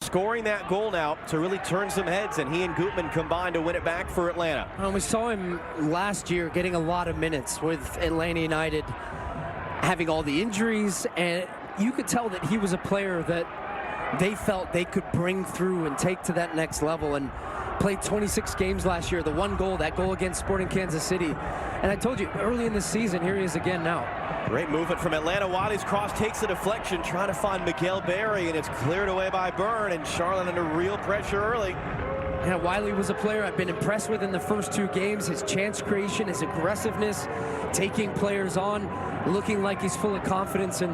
Scoring that goal now to really turn some heads, and he and Gutman combined to win it back for Atlanta. We saw him last year getting a lot of minutes with Atlanta United, having all the injuries, and you could tell that he was a player that they felt they could bring through and take to that next level, and played 26 games last year. The one goal, that goal against Sporting Kansas City. And I told you, early in the season, here he is again now. Great movement from Atlanta. Wiley's cross takes a deflection, trying to find Miguel Berry, and it's cleared away by Byrne, and Charlotte under real pressure early. Yeah, Wiley was a player I've been impressed with in the first 2 games. His chance creation, his aggressiveness, taking players on, looking like he's full of confidence. And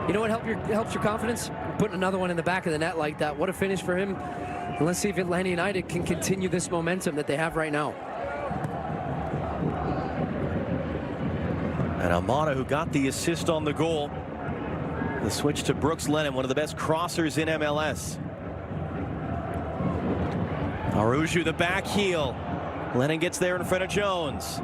you know what helps your confidence? Putting another one in the back of the net like that. What a finish for him. And let's see if Atlanta United can continue this momentum that they have right now. And Almada, who got the assist on the goal. The switch to Brooks Lennon, one of the best crossers in MLS. Aruju, the back heel. Lennon gets there in front of Jones.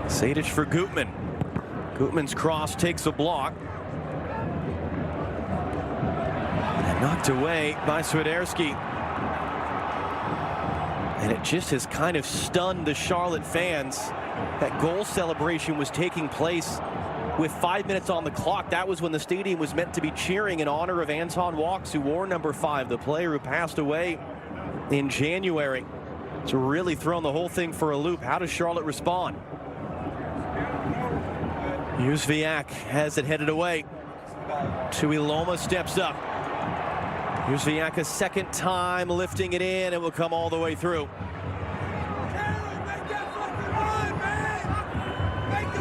Sadic for Gutman. Gutman's cross takes a block. And knocked away by Swiderski. And it just has kind of stunned the Charlotte fans. That goal celebration was taking place with 5 minutes on the clock. That was when the stadium was meant to be cheering in honor of Anton Walks, who wore number 5, the player who passed away in January. It's really thrown the whole thing for a loop. How does Charlotte respond? Jóźwiak has it headed away. Tuiloma steps up. Jóźwiak a second time lifting it in, and will come all the way through.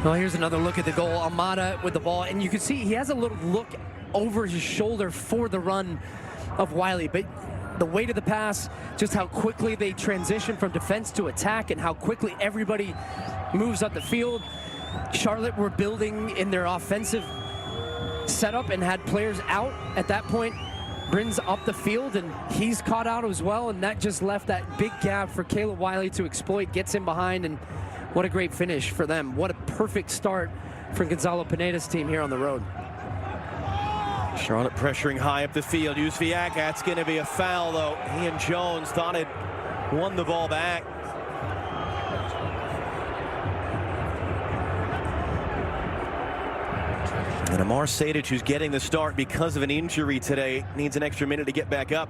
Well, here's another look at the goal. Almada with the ball, and you can see he has a little look over his shoulder for the run of Wiley, but the weight of the pass, just how quickly they transition from defense to attack, and how quickly everybody moves up the field. Charlotte were building in their offensive setup and had players out at that point. Brins up the field, and he's caught out as well, and that just left that big gap for Caleb Wiley to exploit. Gets in behind, and what a great finish for them. What a perfect start for Gonzalo Pineda's team here on the road. Charlotte pressuring high up the field. Jóźwiak, that's going to be a foul, though. He and Jones thought it won the ball back. And Amar Sadic, who's getting the start because of an injury today, needs an extra minute to get back up.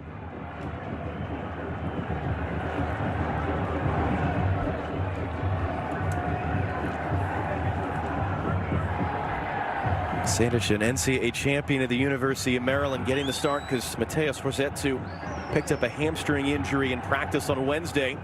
Sadic, an NCAA champion at the University of Maryland, getting the start because Mateus Rossetto picked up a hamstring injury in practice on Wednesday.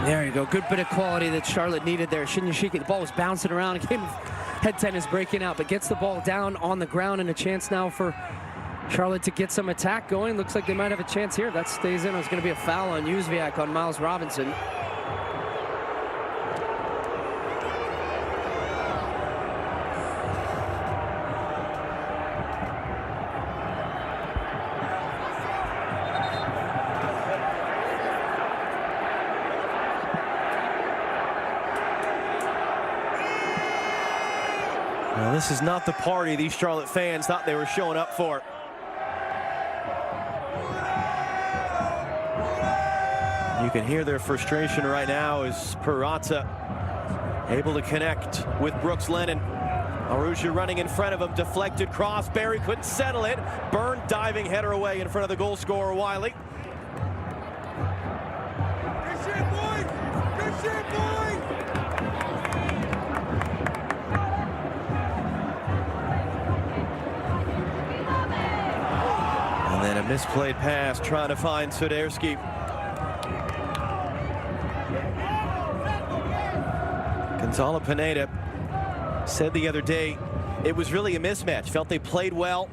There you go. Good bit of quality that Charlotte needed there. Shinyashiki, the ball was bouncing around. A game of head tennis breaking out, but gets the ball down on the ground, and a chance now for Charlotte to get some attack going. Looks like they might have a chance here. That stays in. It's going to be a foul on Jóźwiak on Miles Robinson. Well, this is not the party these Charlotte fans thought they were showing up for. You can hear their frustration right now as Peralta able to connect with Brooks Lennon. Aruju running in front of him, deflected cross. Berry couldn't settle it. Byrne diving header away in front of the goal scorer, Wiley. Good shit, boy! Good shit, boy! And then a misplayed pass trying to find Swiderski. Gonzalo Pineda Said the other day, it was really a mismatch. Felt they played well,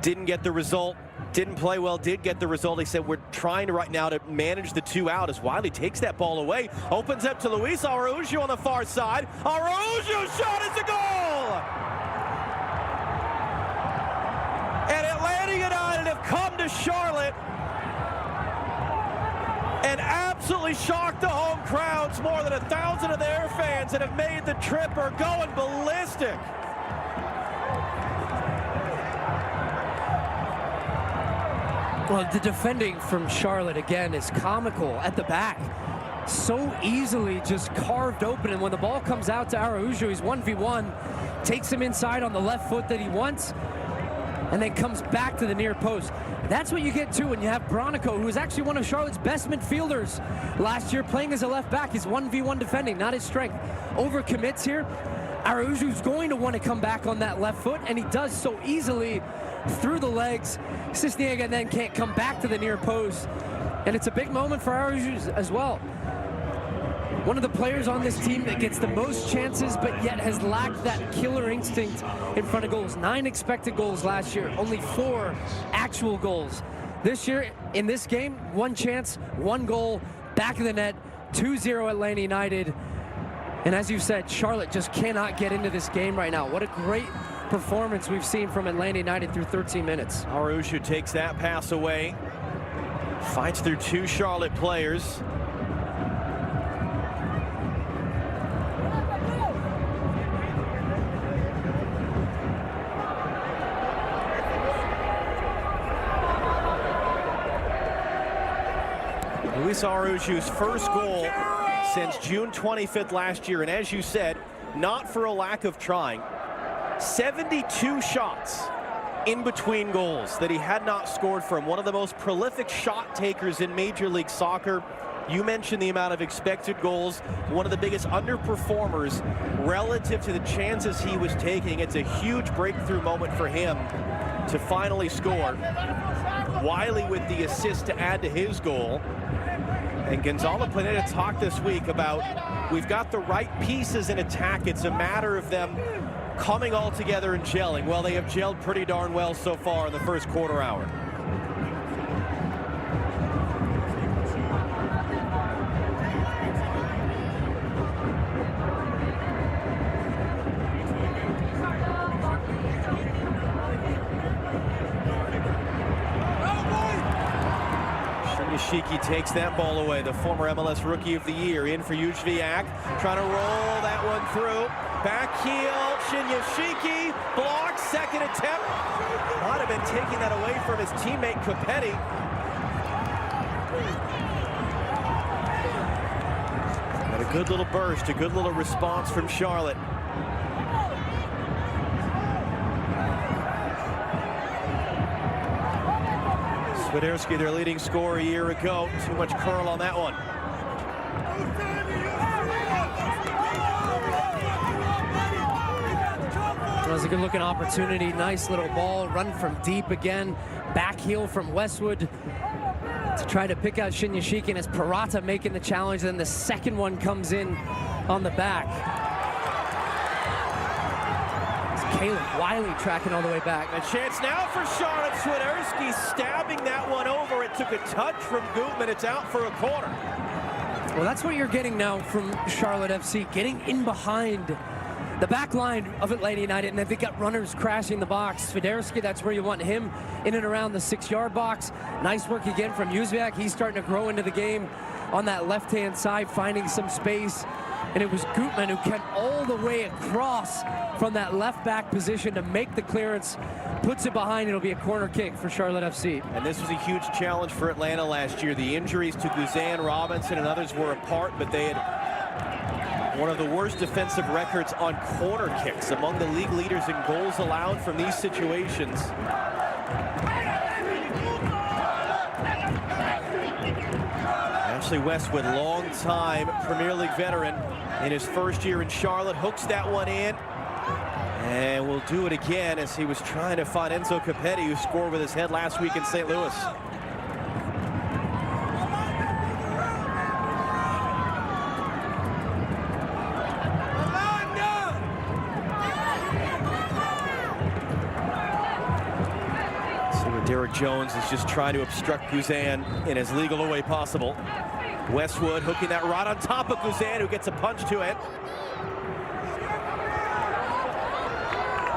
didn't get the result. Didn't play well, did get the result. He said, we're trying right now to manage the two out as Wiley takes that ball away. Opens up to Luis Araujo on the far side. Araujo's shot is a goal! And Atlanta United have come to Charlotte and absolutely shocked the home crowds. More than 1,000 of their fans that have made the trip are going ballistic. Well, the defending from Charlotte, again, is comical at the back. So easily just carved open, and when the ball comes out to Araujo, he's 1v1, takes him inside on the left foot that he wants, and then comes back to the near post. That's what you get to when you have Bronico, who is actually one of Charlotte's best midfielders last year, playing as a left back. He's 1v1 defending, not his strength. Overcommits here. Araujo's going to want to come back on that left foot, and he does so easily through the legs. Cisniega then can't come back to the near post, and it's a big moment for Araujo as well. One of the players on this team that gets the most chances, but yet has lacked that killer instinct in front of goals. 9 expected goals last year, only 4 actual goals. This year, in this game, 1 chance, 1 goal, back of the net, 2-0 Atlanta United. And as you said, Charlotte just cannot get into this game right now. What a great performance we've seen from Atlanta United through 13 minutes. Araujo takes that pass away. Fights through 2 Charlotte players. Luis Araujo's first goal since June 25th last year, and as you said, not for a lack of trying. 72 shots in between goals that he had not scored from. One of the most prolific shot takers in Major League Soccer. You mentioned the amount of expected goals. One of the biggest underperformers relative to the chances he was taking. It's a huge breakthrough moment for him to finally score. Wiley with the assist to add to his goal. And Gonzalo Pineda talked this week about we've got the right pieces in attack. It's a matter of them coming all together and gelling. Well, they have gelled pretty darn well so far in the first quarter hour. Shiki takes that ball away. The former MLS Rookie of the Year in for Jujviak, trying to roll that one through. Back heel, Shinyashiki, blocked, second attempt. Might have been taking that away from his teammate Copetti. But a good little burst, a good little response from Charlotte. Swiderski, their leading scorer a year ago. Too much curl on that one. That was a good looking opportunity. Nice little ball, run from deep again. Back heel from Westwood to try to pick out Shinyashiki, and as Parata making the challenge, then the second one comes in on the back. Caleb Wiley tracking all the way back. A chance now for Charlotte. Swiderski stabbing that one over. It took a touch from Gutman. It's out for a corner. Well, that's what you're getting now from Charlotte FC, getting in behind the back line of Atlanta United, and then they got runners crashing the box. Swiderski, that's where you want him, in and around the 6-yard box. Nice work again from Juzviak. He's starting to grow into the game on that left-hand side, finding some space. And it was Gutman who came all the way across from that left back position to make the clearance, puts it behind. It'll be a corner kick for Charlotte FC. And this was a huge challenge for Atlanta last year. The injuries to Guzan, Robinson, and others were apart, but they had one of the worst defensive records on corner kicks, among the league leaders in goals allowed from these situations. Ashley Westwood, long-time Premier League veteran in his first year in Charlotte, hooks that one in. And will do it again as he was trying to find Enzo Copetti, who scored with his head last week in St. Louis. Derek Jones is just trying to obstruct Guzan in as legal a way possible. Westwood hooking that right on top of Guzan, who gets a punch to it.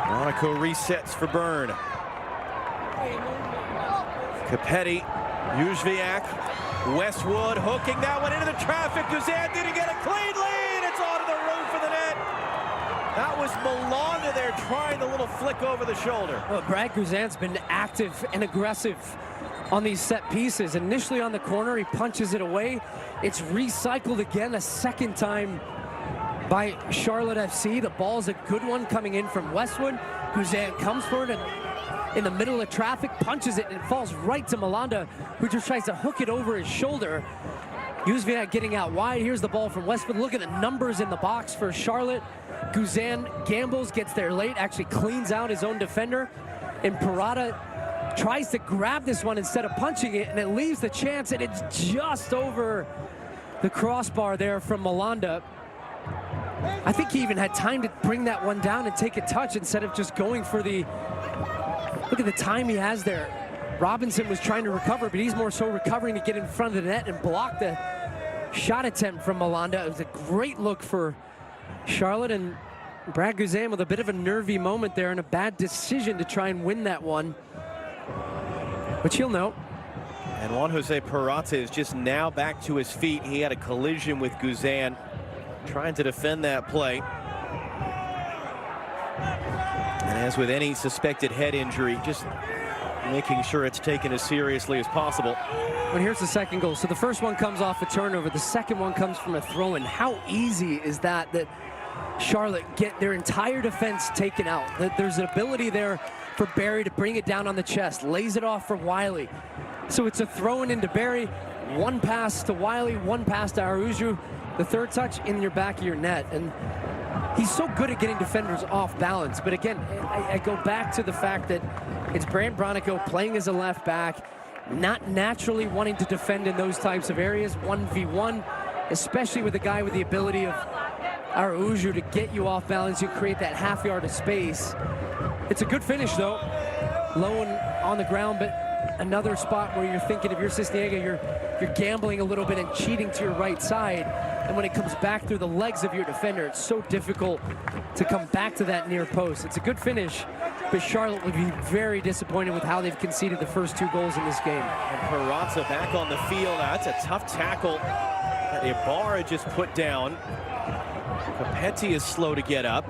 Monaco resets for Bern. Capetti, Juzviak, Westwood hooking that one into the traffic. Guzan didn't get a clean lead. It's onto the roof of the net. That was Malonda there trying the little flick over the shoulder. Well, Brad Guzan's been active and aggressive on these set pieces. Initially on the corner, he punches it away. It's recycled again a second time by Charlotte FC. The ball's a good one coming in from Westwood. Guzan comes for it and in the middle of traffic, punches it, and it falls right to Malonda, who just tries to hook it over his shoulder. Juzviak getting out wide. Here's the ball from Westwood. Look at the numbers in the box for Charlotte. Guzan gambles, gets there late, actually cleans out his own defender. And Parada tries to grab this one instead of punching it, and it leaves the chance, and it's just over the crossbar there from Malonda. I think he even had time to bring that one down and take a touch instead of just going for the... Look at the time he has there. Robinson was trying to recover, but he's more so recovering to get in front of the net and block the shot attempt from Malonda. It was a great look for Charlotte, and Brad Guzan with a bit of a nervy moment there and a bad decision to try and win that one, which he'll know. And Juan Jose Peralta is just now back to his feet. He had a collision with Guzan, trying to defend that play. And as with any suspected head injury, just making sure it's taken as seriously as possible. But here's the second goal. So the first one comes off a turnover. The second one comes from a throw-in. How easy is that Charlotte get their entire defense taken out? That there's an ability there for Barry to bring it down on the chest, lays it off for Wiley. So it's a throw-in into Barry, one pass to Wiley, one pass to Araujo, the third touch in your back of your net. And he's so good at getting defenders off balance. But again, I go back to the fact that it's Brand Bronico playing as a left back, not naturally wanting to defend in those types of areas, 1v1, especially with a guy with the ability of Araujo to get you off balance. You create that half yard of space. It's a good finish though. Low and on the ground, but another spot where you're thinking if you're Cisniega, you're gambling a little bit and cheating to your right side. And when it comes back through the legs of your defender, it's so difficult to come back to that near post. It's a good finish, but Charlotte would be very disappointed with how they've conceded the first two goals in this game. And Peralta back on the field. That's a tough tackle that Ibarra just put down. Capetti is slow to get up.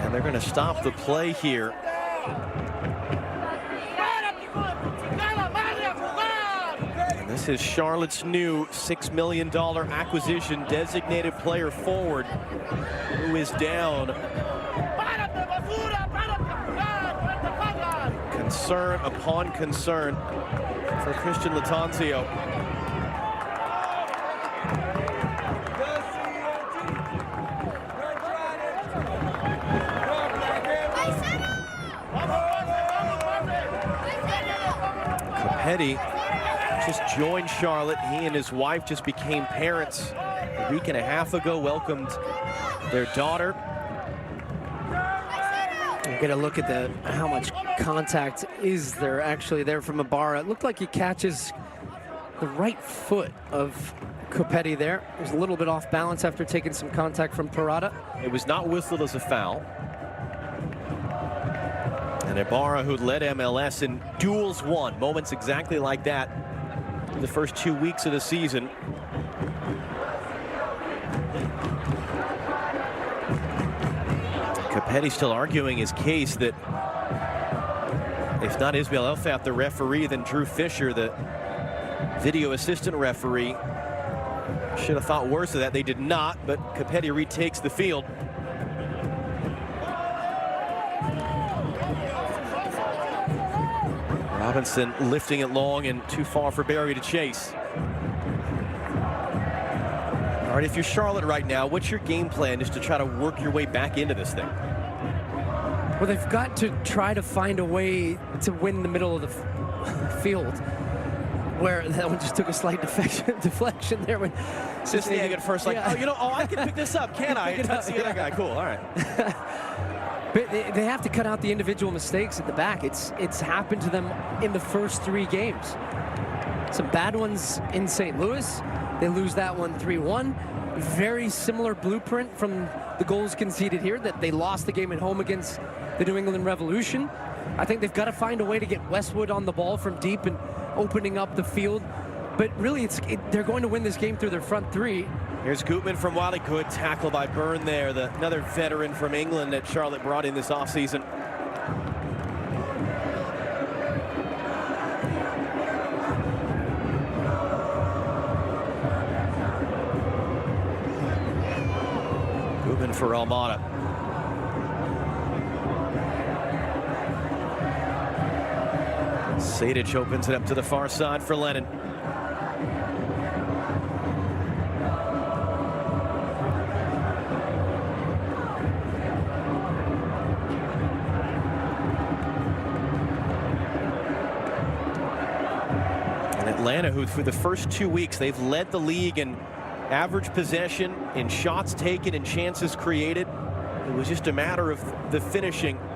And they're going to stop the play here. This is Charlotte's new $6 million acquisition, designated player forward, who is down. Concern upon concern for Christian Latanzio. Capetti just joined Charlotte. He and his wife just became parents a week and a half ago, welcomed their daughter. Get a look at how much contact is there actually there from Ibarra. It looked like he catches the right foot of Capetti there. He was a little bit off balance after taking some contact from Parada. It was not whistled as a foul. And Ibarra, who led MLS in duels won, moments exactly like that in the first 2 weeks of the season. Capetti still arguing his case that if not Ismail Elfat, the referee, then Drew Fisher, the video assistant referee, should have thought worse of that. They did not, but Capetti retakes the field. Robinson lifting it long and too far for Barry to chase. All right, if you're Charlotte right now, what's your game plan just to try to work your way back into this thing? Well, they've got to try to find a way to win the middle of the field, where that one just took a slight deflection there. When Cisniega at first like, yeah. oh, I can pick this up, can I? Touch the other guy. Cool, all right. But they have to cut out the individual mistakes at the back. It's happened to them in the first 3 games. Some bad ones in St. Louis. They lose that one 3-1. Very similar blueprint from the goals conceded here, that they lost the game at home against the New England Revolution. I think they've got to find a way to get Westwood on the ball from deep and opening up the field. But really, they're going to win this game through their front 3. Here's Gutman from Wiley. Good tackle by Byrne there, another veteran from England that Charlotte brought in this offseason. Gutman for Almada. Sadic opens it up to the far side for Lennon. Atlanta, who for the first 2 weeks, they've led the league in average possession, in shots taken, and chances created. It was just a matter of the finishing. And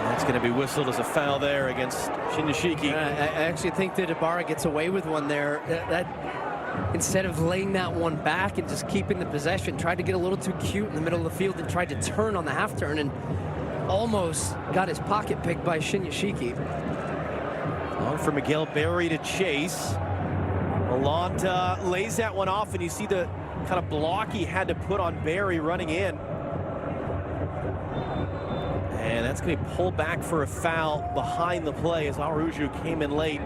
that's going to be whistled as a foul there against Shinyashiki. I actually think that Ibarra gets away with one there. That instead of laying that one back and just keeping the possession, tried to get a little too cute in the middle of the field and tried to turn on the half turn and almost got his pocket picked by Shinyashiki. Long for Miguel Berry to chase. Lalonde lays that one off, and you see the kind of block he had to put on Berry running in. And that's going to be pulled back for a foul behind the play as Aruju came in late.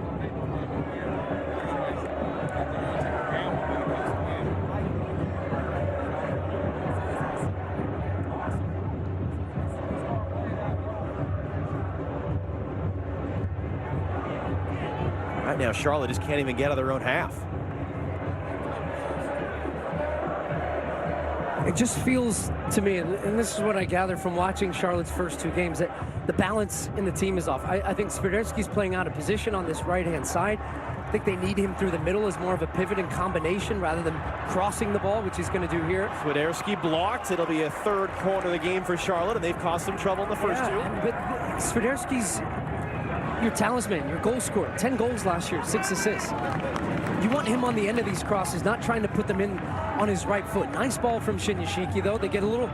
Right now, Charlotte just can't even get out of their own half. It just feels to me, and this is what I gather from watching Charlotte's first 2 games, that the balance in the team is off. I think Swiderski's playing out of position on this right-hand side. I think they need him through the middle as more of a pivot and combination rather than crossing the ball, which he's going to do here. Swiderski blocked. It'll be a 3rd corner of the game for Charlotte, and they've caused some trouble in the first 2. But Swiderski's your talisman, your goal scorer. 10 goals last year, 6 assists. You want him on the end of these crosses, not trying to put them in on his right foot. Nice ball from Shinyashiki, though. They get a little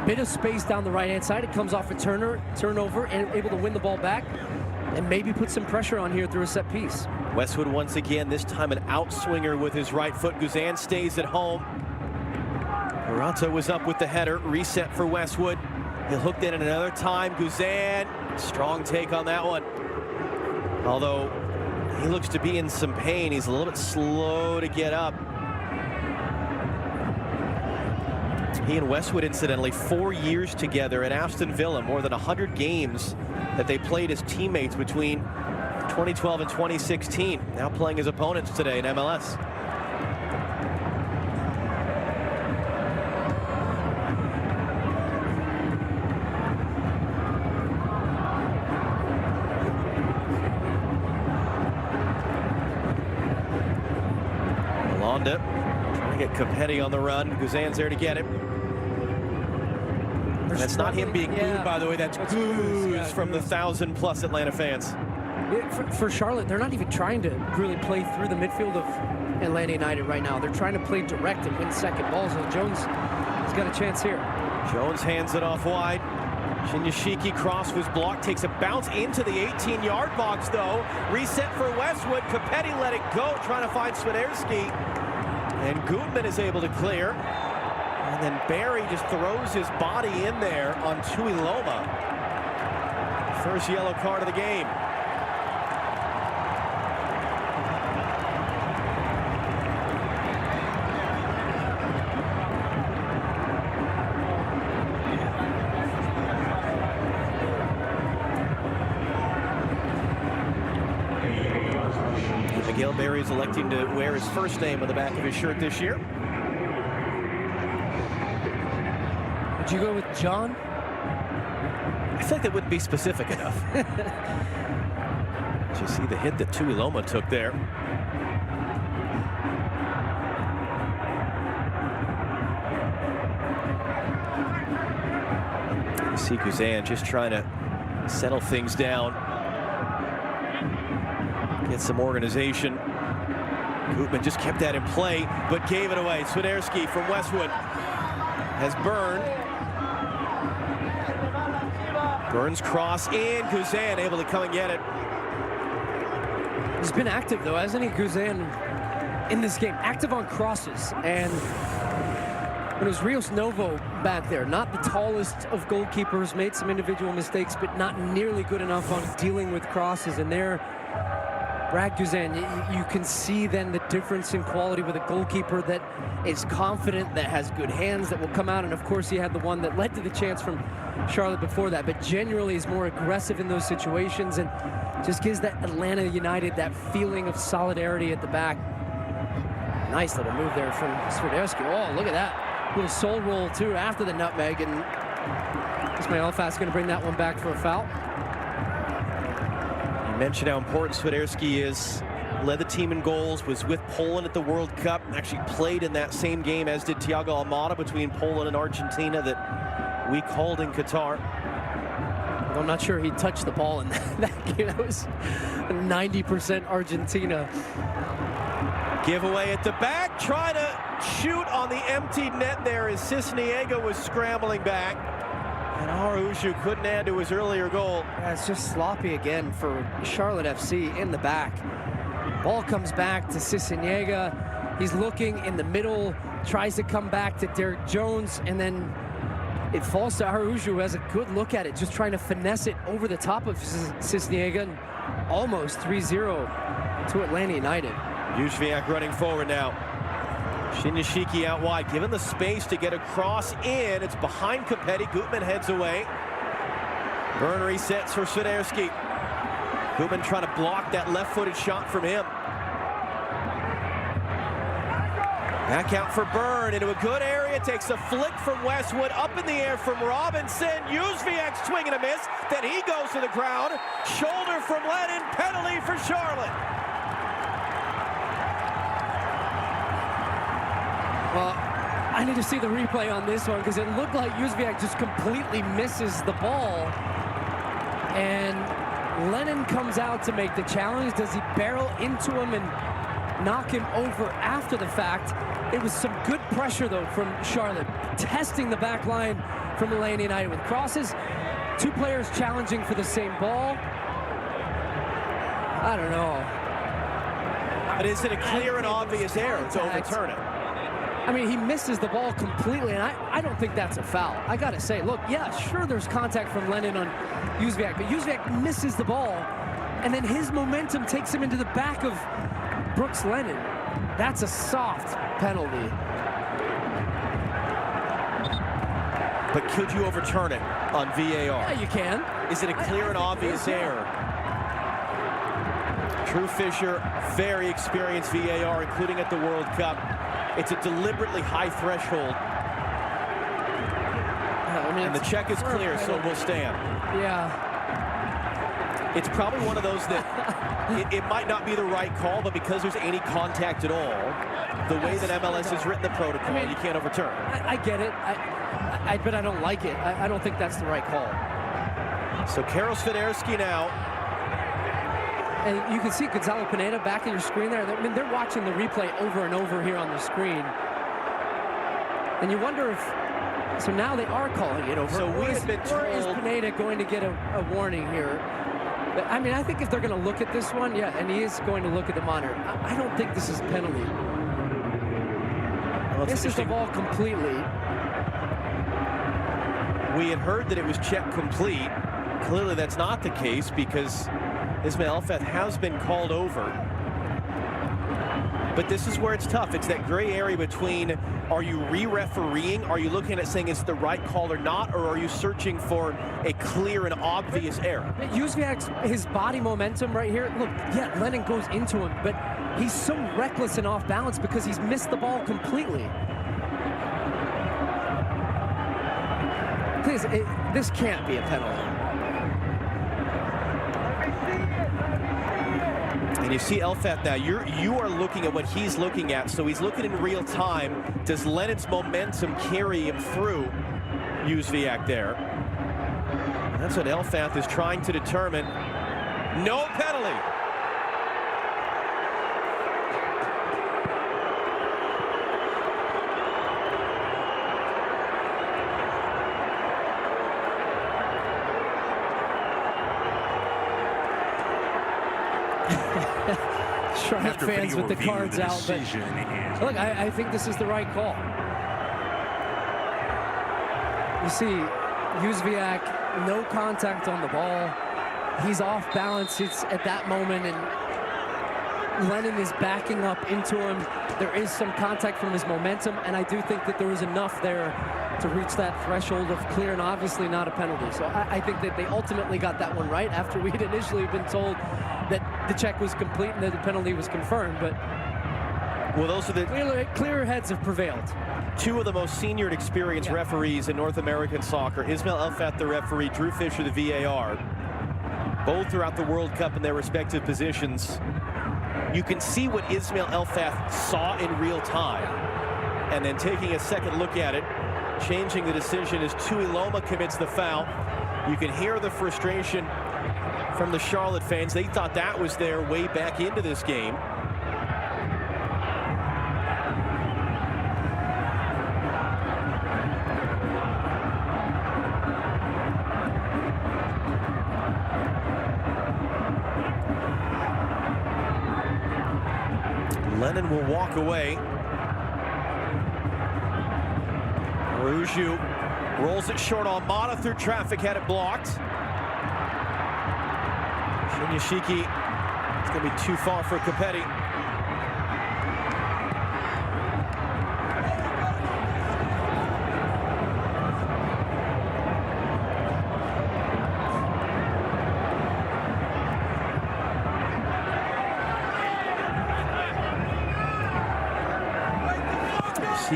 bit of space down the right-hand side. It comes off a turnover, and able to win the ball back and maybe put some pressure on here through a set piece. Westwood once again, this time an outswinger with his right foot. Guzan stays at home. Peralta was up with the header. Reset for Westwood. He'll hook in another time. Guzan, strong take on that one. Although he looks to be in some pain, he's a little bit slow to get up. He and Westwood, incidentally, 4 years together at Aston Villa, more than 100 games that they played as teammates between 2012 and 2016. Now playing as opponents today in MLS. Trying to get Capetti on the run. Guzan's there to get him. And that's not him being booed, by the way. That's boos from the 1,000+ Atlanta fans. For Charlotte, they're not even trying to really play through the midfield of Atlanta United right now. They're trying to play direct and win second balls. And Jones has got a chance here. Jones hands it off wide. Shinyashiki cross was blocked, takes a bounce into the 18-yard box, though. Reset for Westwood. Capetti let it go, trying to find Swiderski. And Gutman is able to clear. And then Berry just throws his body in there on Tuiloma. First yellow card of the game. Miguel Berry is electing to wear his first name on the back of his shirt this year. Would you go with John? I think that wouldn't be specific enough. Did you see the hit that Tuiloma took there? See Guzan just trying to settle things down, get some organization. Koopman just kept that in play, but gave it away. Swiderski from Westwood has Byrne. Burns cross in, Guzan able to come and get it. He's been active though, hasn't he, Guzan, in this game? Active on crosses, and it was Rios Novo back there, not the tallest of goalkeepers, made some individual mistakes, but not nearly good enough on dealing with crosses. And there, Brad Guzan, you can see then the difference in quality with a goalkeeper that is confident, that has good hands, that will come out. And of course, he had the one that led to the chance from Charlotte before that, but generally is more aggressive in those situations and just gives that Atlanta United that feeling of solidarity at the back. Nice little move there from Swiderski. Oh, look at that. Little soul roll too after the nutmeg, and Ismail Elfas going to bring that one back for a foul. You mentioned how important Swiderski is. Led the team in goals, was with Poland at the World Cup, actually played in that same game as did Thiago Almada between Poland and Argentina that we called in Qatar. I'm not sure he touched the ball in that game. That was 90% Argentina. Giveaway at the back, trying to shoot on the empty net there as Cisniega was scrambling back. And Araujo couldn't add to his earlier goal. Yeah, it's just sloppy again for Charlotte FC in the back. Ball comes back to Cisniega. He's looking in the middle, tries to come back to Derek Jones, and then it falls to Araujo, who has a good look at it, just trying to finesse it over the top of Cisniega, and almost 3-0 to Atlanta United. Jóźwiak running forward now. Shinyashiki out wide, given the space to get across in. It's behind Capetti. Gutman heads away. Byrne resets for Swiderski. Gutman trying to block that left-footed shot from him. Back out for Byrne into a good area. Takes a flick from Westwood, up in the air from Robinson. Jóźwiak swing and a miss. Then he goes to the ground. Shoulder from Lennon. Penalty for Charlotte. Well, I need to see the replay on this one because it looked like Jóźwiak just completely misses the ball. And Lennon comes out to make the challenge. Does he barrel into him and knock him over after the fact? It was some good pressure, though, from Charlotte, testing the back line from Atlanta United with crosses. Two players challenging for the same ball. I don't know. But is it a clear and obvious error to overturn it? I mean, he misses the ball completely, and I don't think that's a foul. I got to say, look, yeah, sure, there's contact from Lennon on Jóźwiak, but Jóźwiak misses the ball, and then his momentum takes him into the back of Brooks Lennon. That's a soft penalty. But could you overturn it on VAR? Yeah, you can. Is it a clear and obvious error? Drew Fisher, very experienced VAR, including at the World Cup. It's a deliberately high threshold. I mean, and the check is clear, so it will stand. Yeah. It's probably one of those that it might not be the right call, but because there's any contact at all, the way that MLS has written the protocol, you can't overturn. I get it, but I don't like it. I don't think that's the right call. So Karol Swiderski now. And you can see Gonzalo Pineda back in your screen there. I mean, they're watching the replay over and over here on the screen. And you wonder if, so now they are calling it over. So we have been told. Or is Pineda going to get a warning here? But, I mean, I think if they're going to look at this one, yeah, and he is going to look at the monitor. I don't think this is a penalty. Well, this is the ball completely. We had heard that it was check complete. Clearly that's not the case because Ismail Elfeth has been called over. But this is where it's tough. It's that gray area between, are you re-refereeing? Are you looking at saying it's the right call or not? Or are you searching for a clear and obvious error? Jóźwiak's, his body momentum right here. Look, yeah, Lennon goes into him, but he's so reckless and off balance because he's missed the ball completely. Please, this can't be a penalty. And you see Elfeth now, you are looking at what he's looking at, so he's looking in real time. Does Lennon's momentum carry him through Jóźwiak there? That's what Elfath is trying to determine. No penalty. Charlotte fans with the cards out, but look, I think this is the right call. You see, Jóźwiak, no contact on the ball. He's off balance. It's at that moment, and Lennon is backing up into him. There is some contact from his momentum, and I do think that there was enough there to reach that threshold of clear and obviously not a penalty. So I think that they ultimately got that one right after we had initially been told that the check was complete and that the penalty was confirmed. But well, those are the clearer heads have prevailed. Two of the most senior and experienced referees in North American soccer. Ismail Elfath, the referee, Drew Fisher, the VAR. Both throughout the World Cup in their respective positions. You can see what Ismail Elfath saw in real time. And then taking a second look at it, changing the decision as Tuiloma commits the foul. You can hear the frustration from the Charlotte fans. They thought that was their way back into this game. Lennon will walk away. Araujo rolls it short. Almada through traffic, had it blocked. Shinyashiki, it's going to be too far for Capetti.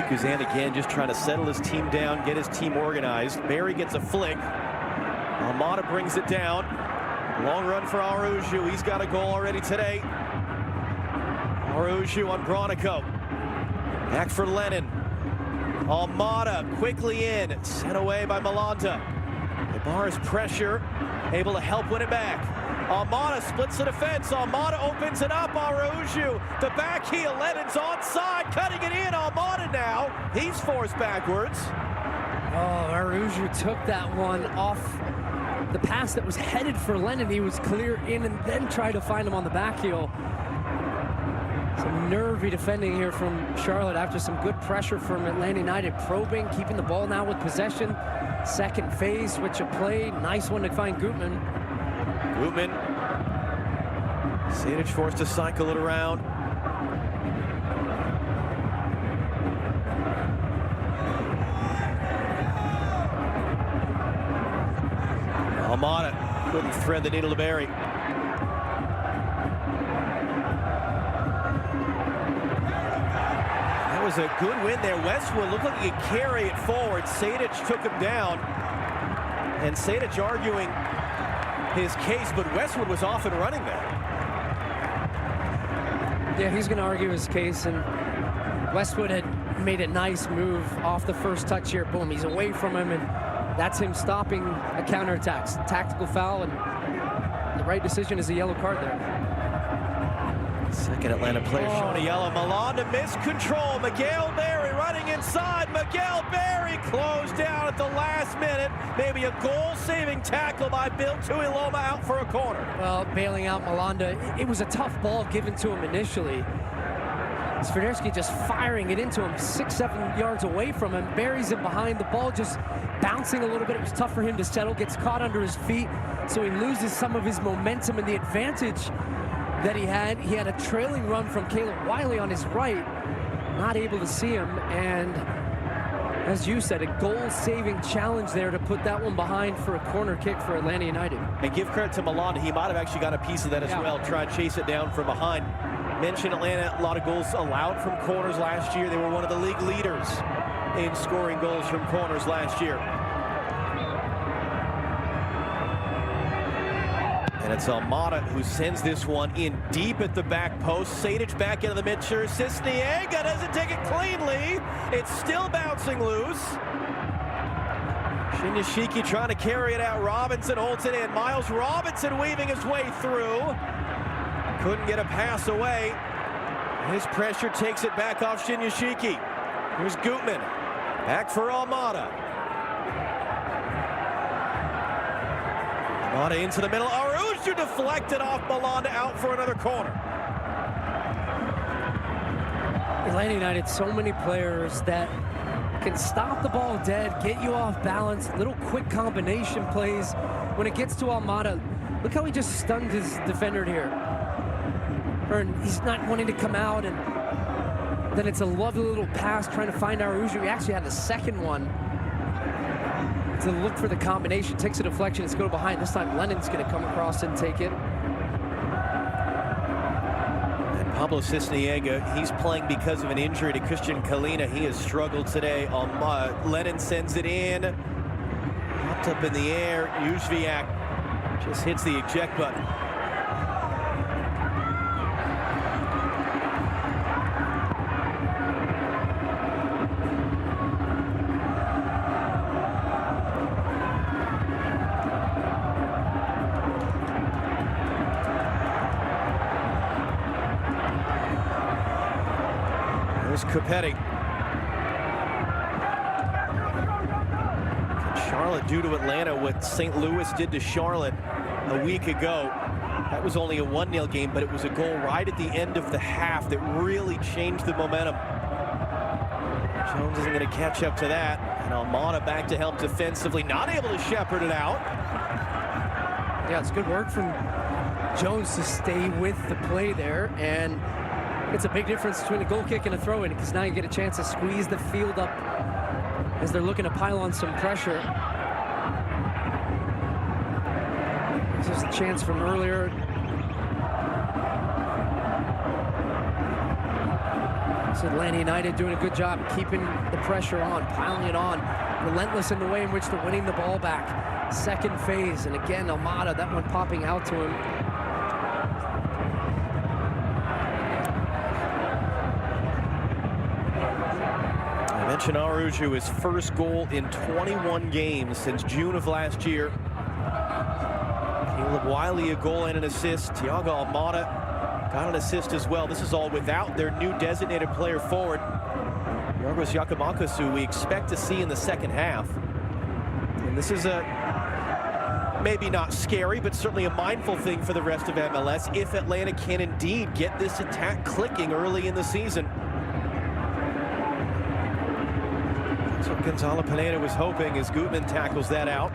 Kuzan again just trying to settle his team down, get his team organized. Barry gets a flick. Almada brings it down. Long run for Araujo. He's got a goal already today. Araujo on Bronico. Back for Lennon. Almada quickly in. Sent away by Malanda. Ibarra's pressure. Able to help win it back. Almada splits the defense. Almada opens it up. Araujo, the back heel. Lennon's onside, cutting it in. Almada now. He's forced backwards. Oh, Araujo took that one off the pass that was headed for Lennon. He was clear in and then tried to find him on the back heel. Some nervy defending here from Charlotte after some good pressure from Atlanta United. Probing, keeping the ball now with possession. Second phase, switch of play. Nice one to find Gutman. Gutman. Sadic forced to cycle it around. Almada couldn't thread the needle to Barry. That was a good win there. Westwood looked like he could carry it forward. Sadic took him down. And Sadic arguing his case, but Westwood was off and running there. Yeah, he's going to argue his case, and Westwood had made a nice move off the first touch here. Boom, he's away from him, and that's him stopping a counterattack. Tactical foul, and the right decision is a yellow card there. Second Atlanta player showing a yellow. Malanda missed control. Miguel Berry running inside. Miguel Berry closed down at the last minute. Maybe a goal-saving tackle by Bill Tuiloma out for a corner. Well, bailing out Malanda. It was a tough ball given to him initially. Swiderski just firing it into him 6-7 yards away from him. Berry's in behind, the ball just bouncing a little bit. It was tough for him to settle, gets caught under his feet, so he loses some of his momentum and the advantage that he had. He had a trailing run from Caleb Wiley on his right, not able to see him, and as you said, a goal-saving challenge there to put that one behind for a corner kick for Atlanta United. And give credit to Malanda. He might have actually got a piece of that as well. Try to chase it down from behind. Mentioned Atlanta, a lot of goals allowed from corners last year. They were one of the league leaders in scoring goals from corners last year. And it's Almada who sends this one in deep at the back post. Sadic back into the mid-tier. Cisniega doesn't take it cleanly. It's still bouncing loose. Shinyashiki trying to carry it out. Robinson holds it in. Miles Robinson weaving his way through. Couldn't get a pass away. His pressure takes it back off Shinyashiki. Here's Gutman. Back for Almada. Almada into the middle. Araujo deflected off Belanda, out for another corner. Atlanta United, so many players that can stop the ball dead, get you off balance, little quick combination plays. When it gets to Almada, look how he just stunned his defender here. He's not wanting to come out, and then it's a lovely little pass trying to find Araujo. He actually had the second one to look for the combination. Takes a deflection, it's go behind. This time Lennon's going to come across and take it. And Pablo Cisniega, he's playing because of an injury to Christian Kalina. He has struggled today. Lennon sends it in. Popped up in the air. Juzviak just hits the eject button. There's Capetti. Can Charlotte do to Atlanta what St. Louis did to Charlotte a week ago? That was only a 1-0 game, but it was a goal right at the end of the half that really changed the momentum. Jones isn't going to catch up to that. And Almada back to help defensively, not able to shepherd it out. Yeah, it's good work from Jones to stay with the play there, and it's a big difference between a goal kick and a throw-in, because now you get a chance to squeeze the field up as they're looking to pile on some pressure. This is a chance from earlier. So Atlanta United doing a good job keeping the pressure on, piling it on, relentless in the way in which they're winning the ball back. Second phase, and again, Almada, that one popping out to him. I mentioned Araujo, his first goal in 21 games since June of last year. Caleb Wiley, a goal and an assist. Thiago Almada got an assist as well. This is all without their new designated player forward, Yorgos Giakoumakis, who we expect to see in the second half. And this is a maybe not scary, but certainly a mindful thing for the rest of MLS if Atlanta can indeed get this attack clicking early in the season. That's what Gonzalo Pineda was hoping as Gutman tackles that out.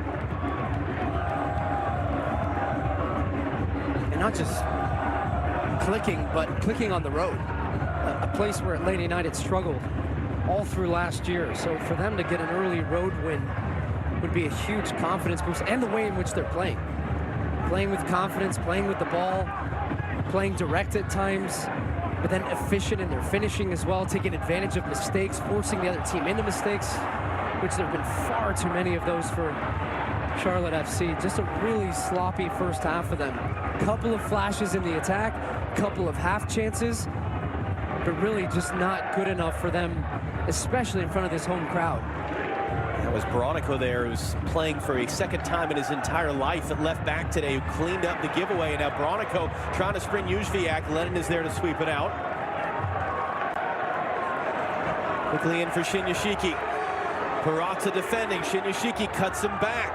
And not just clicking, but clicking on the road. A place where Atlanta United struggled all through last year. So for them to get an early road win would be a huge confidence boost, and the way in which they're playing. Playing with confidence, playing with the ball, playing direct at times, but then efficient in their finishing as well, taking advantage of mistakes, forcing the other team into mistakes, which there have been far too many of those for Charlotte FC. Just a really sloppy first half of them. Couple of flashes in the attack, couple of half chances, but really just not good enough for them, especially in front of this home crowd. That was Bronico there, who's playing for a second time in his entire life at left back today, who cleaned up the giveaway. And now Bronico trying to sprint Juzviak. Lennon is there to sweep it out. Quickly in for Shinyashiki. Peraza defending. Shinyashiki cuts him back.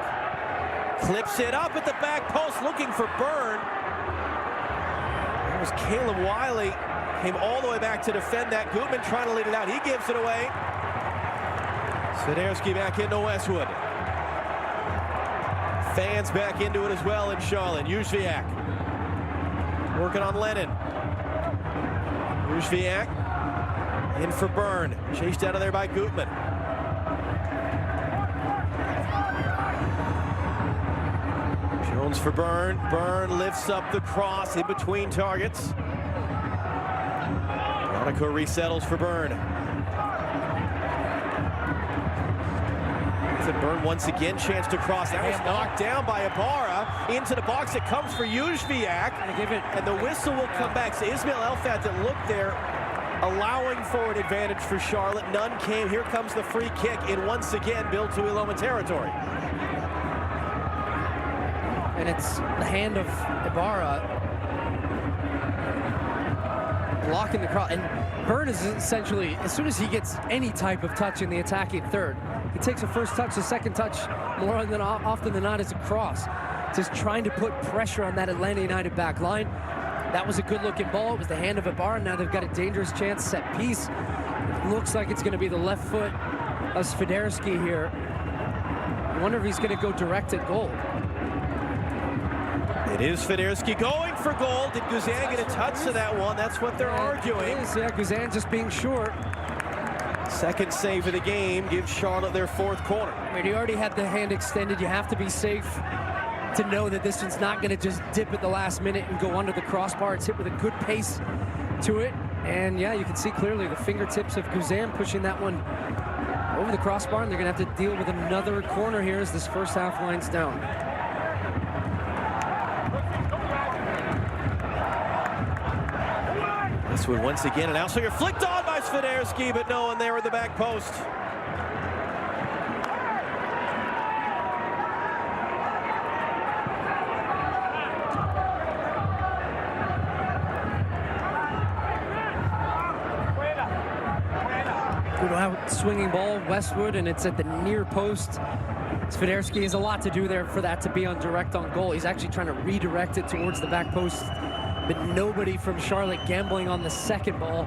Clips it up at the back post, looking for Byrne. That was Caleb Wiley. Came all the way back to defend that. Gutman trying to lead it out. He gives it away. Swiderski back into Westwood. Fans back into it as well in Charlotte. Juzviak working on Lennon. Juzviak in for Byrne. Chased out of there by Gutman. Jones for Byrne. Byrne lifts up the cross in between targets. Monaco resettles for Byrne. Byrne once again, chance to cross. That was knocked down by Ibarra. Into the box, it comes for Juzviak. And the whistle will come back. So Ismail Elfat that looked there allowing for an advantage for Charlotte. None came. Here comes the free kick in once again Bill Tuiloma territory. And it's the hand of Ibarra blocking the cross. And Byrne is essentially, as soon as he gets any type of touch in the attacking third, he takes a first touch, the second touch more often than not is a cross. Just trying to put pressure on that Atlanta United back line. That was a good-looking ball. It was the hand of Ibarra. Now they've got a dangerous chance, set piece. It looks like it's going to be the left foot of Swiderski here. I wonder if he's going to go direct at goal. It is Swiderski going for goal. Did Guzan get a touch to that one? That's what they're arguing. It is, yeah, Guzan just being short. Second save of the game gives Charlotte their fourth corner. I mean, he already had the hand extended. You have to be safe to know that this one's not going to just dip at the last minute and go under the crossbar. It's hit with a good pace to it. And yeah, you can see clearly the fingertips of Guzan pushing that one over the crossbar, and they're going to have to deal with another corner here as this first half winds down. This one once again, and outswinger flicked on by Swiderski, but no one there at the back post. Good out swinging ball westward, and it's at the near post. Swiderski has a lot to do there for that to be on direct on goal. He's actually trying to redirect it towards the back post, but nobody from Charlotte gambling on the second ball.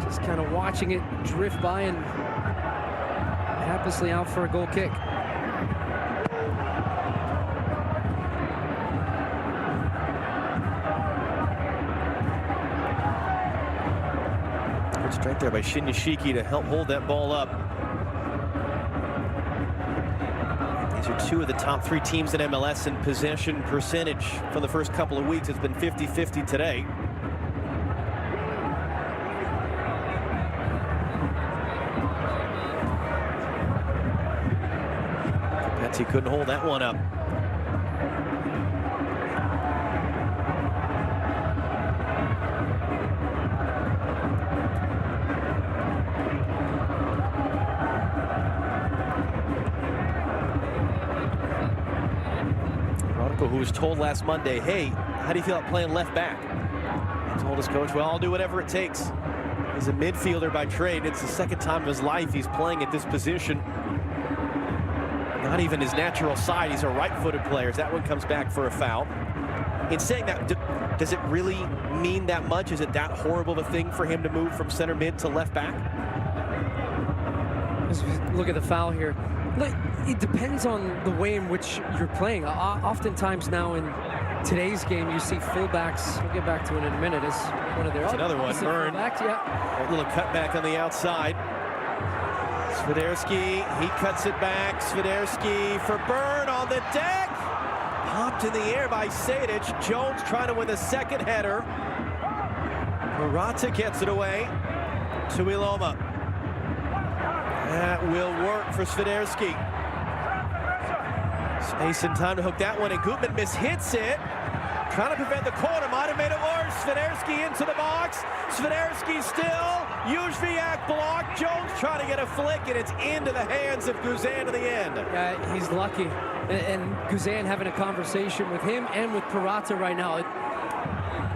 Just kind of watching it drift by and haplessly out for a goal kick. Good strength there by Shinyashiki to help hold that ball up. These are two of the top three teams in MLS in possession percentage for the first couple of weeks. It's been 50-50 today. He couldn't hold that one up. Who was told last Monday, hey, how do you feel about playing left back? He told his coach, well, I'll do whatever it takes. He's a midfielder by trade. It's the second time of his life he's playing at this position. Not even his natural side. He's a right-footed player. That one comes back for a foul. In saying that, does it really mean that much? Is it that horrible of a thing for him to move from center mid to left back? Look at the foul here. It depends on the way in which you're playing. Oftentimes now in today's game, you see fullbacks. We'll get back to it in a minute. As one of their another one. Byrne. Yeah. A little cutback on the outside. Swiderski, he cuts it back. Swiderski for Byrne on the deck. Popped in the air by Sejdic. Jones trying to win the second header. Morata gets it away. Tuiloma. That will work for Swiderski. Space and time to hook that one, and Gutman mishits it. Trying to prevent the corner, might have made it worse. Swiderski into the box. Swiderski still. Juzviak blocked. Jones trying to get a flick, and it's into the hands of Guzan to the end. Yeah, he's lucky. And Guzan having a conversation with him and with Purata right now.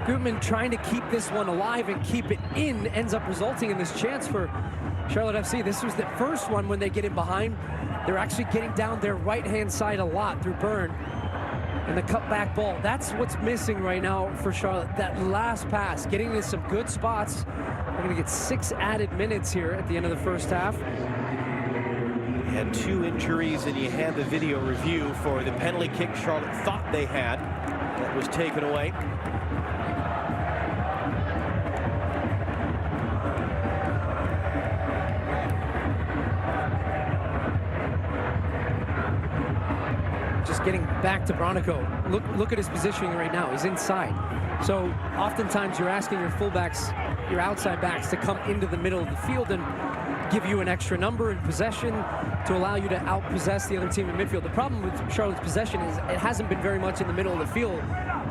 Gutman trying to keep this one alive and keep it in ends up resulting in this chance for Charlotte FC. This was the first one when they get in behind. They're actually getting down their right-hand side a lot through Byrne. And the cutback ball, that's what's missing right now for Charlotte. That last pass, getting into some good spots. We're going to get 6 added minutes here at the end of the first half. You had 2 injuries, and you had the video review for the penalty kick Charlotte thought they had. That was taken away. Getting back to Bronico. Look at his positioning right now. He's inside. So oftentimes you're asking your fullbacks, your outside backs, to come into the middle of the field and give you an extra number in possession to allow you to outpossess the other team in midfield. The problem with Charlotte's possession is it hasn't been very much in the middle of the field.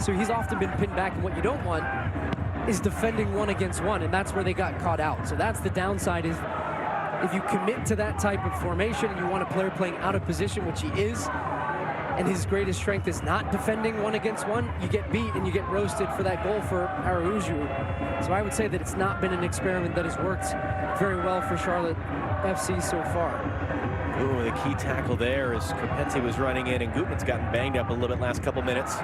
So he's often been pinned back, and what you don't want is defending 1-against-1, and that's where they got caught out. So that's the downside, is if you commit to that type of formation and you want a player playing out of position, which he is, and his greatest strength is not defending 1-against-1, you get beat and you get roasted for that goal for Araujo. So I would say that it's not been an experiment that has worked very well for Charlotte FC so far. Ooh, the key tackle there as Kopetti was running in, and Gutman's gotten banged up a little bit last couple minutes.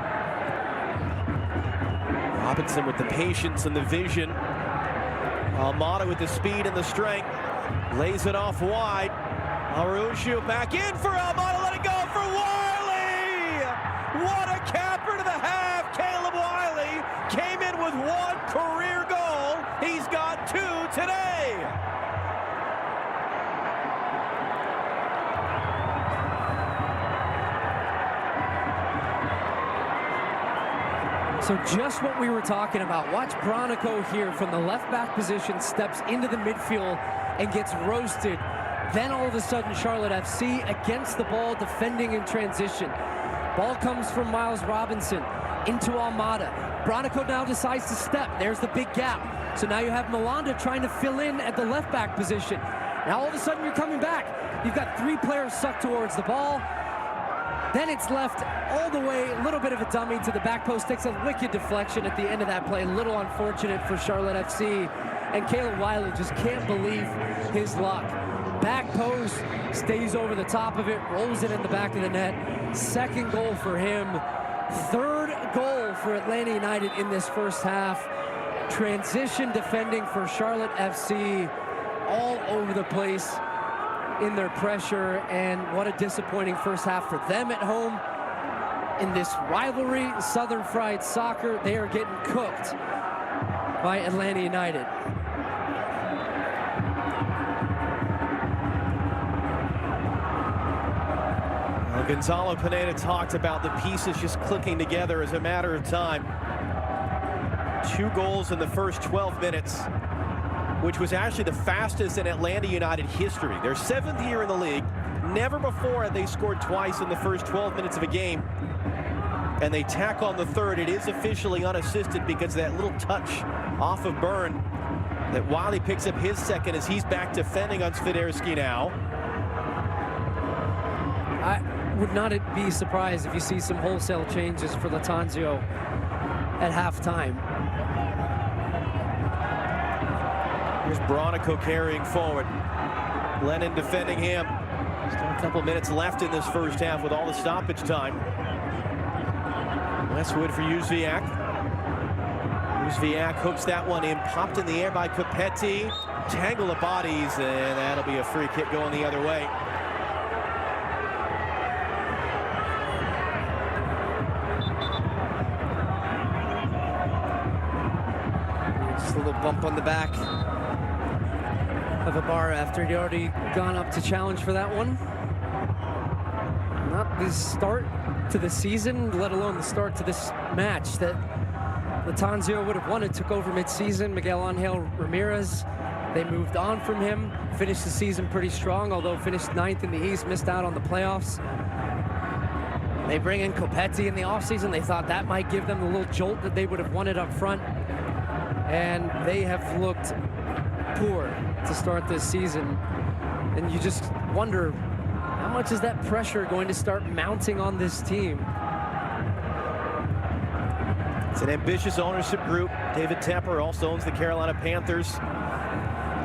Robinson with the patience and the vision. Almada with the speed and the strength. Lays it off wide. Araujo back in for Almada. Let it go for Wiley! What a capper to the half! Caleb Wiley came in with one career goal. He's got two today. So just what we were talking about. Watch Bronico here from the left back position, steps into the midfield and gets roasted. Then all of a sudden Charlotte FC against the ball, defending in transition. Ball comes from Miles Robinson into Almada. Bronico now decides to step. There's the big gap. So now you have Malanda trying to fill in at the left back position. Now all of a sudden you're coming back. You've got three players sucked towards the ball. Then it's left all the way, a little bit of a dummy to the back post, takes a wicked deflection at the end of that play. A little unfortunate for Charlotte FC. And Caleb Wiley just can't believe his luck. Back post, stays over the top of it, rolls it in the back of the net. Second goal for him. Third goal for Atlanta United in this first half. Transition defending for Charlotte FC, all over the place in their pressure, and what a disappointing first half for them at home. In this rivalry, Southern Fried Soccer, they are getting cooked by Atlanta United. Well, Gonzalo Pineda talked about the pieces just clicking together as a matter of time. 2 goals in the first 12 minutes, which was actually the fastest in Atlanta United history. Their 7th year in the league. Never before had they scored twice in the first 12 minutes of a game. And they tack on the third. It is officially unassisted because of that little touch off of Byrne that Wiley picks up his second as he's back defending on Swiderski now. I would not be surprised if you see some wholesale changes for Latanzio at halftime. Here's Bronico carrying forward. Lennon defending him. Still a couple minutes left in this first half with all the stoppage time. Westwood for Jóźwiak. Jóźwiak hooks that one in. Popped in the air by Kopetti. Tangle of bodies, and that'll be a free kick going the other way. Just a little bump on the back of Ibarra after he'd already gone up to challenge for that one. Not the start to the season, let alone the start to this match that Latanzio would have wanted. Took over mid-season. Miguel Angel Ramirez, they moved on from him. Finished the season pretty strong, although finished 9th in the East, missed out on the playoffs. They bring in Kopetti in the offseason. They thought that might give them the little jolt that they would have wanted up front. And they have looked poor to start this season. And you just wonder, how much is that pressure going to start mounting on this team? It's an ambitious ownership group. David Tepper also owns the Carolina Panthers.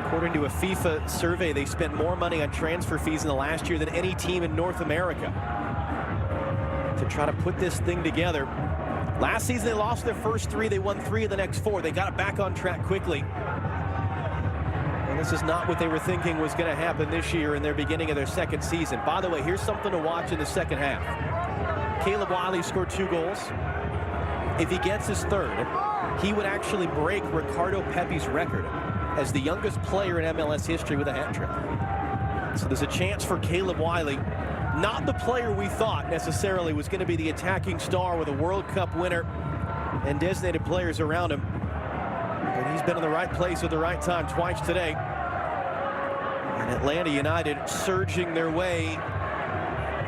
According to a FIFA survey, they spent more money on transfer fees in the last year than any team in North America to try to put this thing together. Last season, they lost their first 3. They won 3 of the next 4. They got it back on track quickly. And this is not what they were thinking was going to happen this year in their beginning of their second season. By the way, here's something to watch in the second half. Caleb Wiley scored 2 goals. If he gets his third, he would actually break Ricardo Pepi's record as the youngest player in MLS history with a hat trick. So there's a chance for Caleb Wiley, not the player we thought necessarily was going to be the attacking star with a World Cup winner and designated players around him. But he's been in the right place at the right time twice today. And Atlanta United surging their way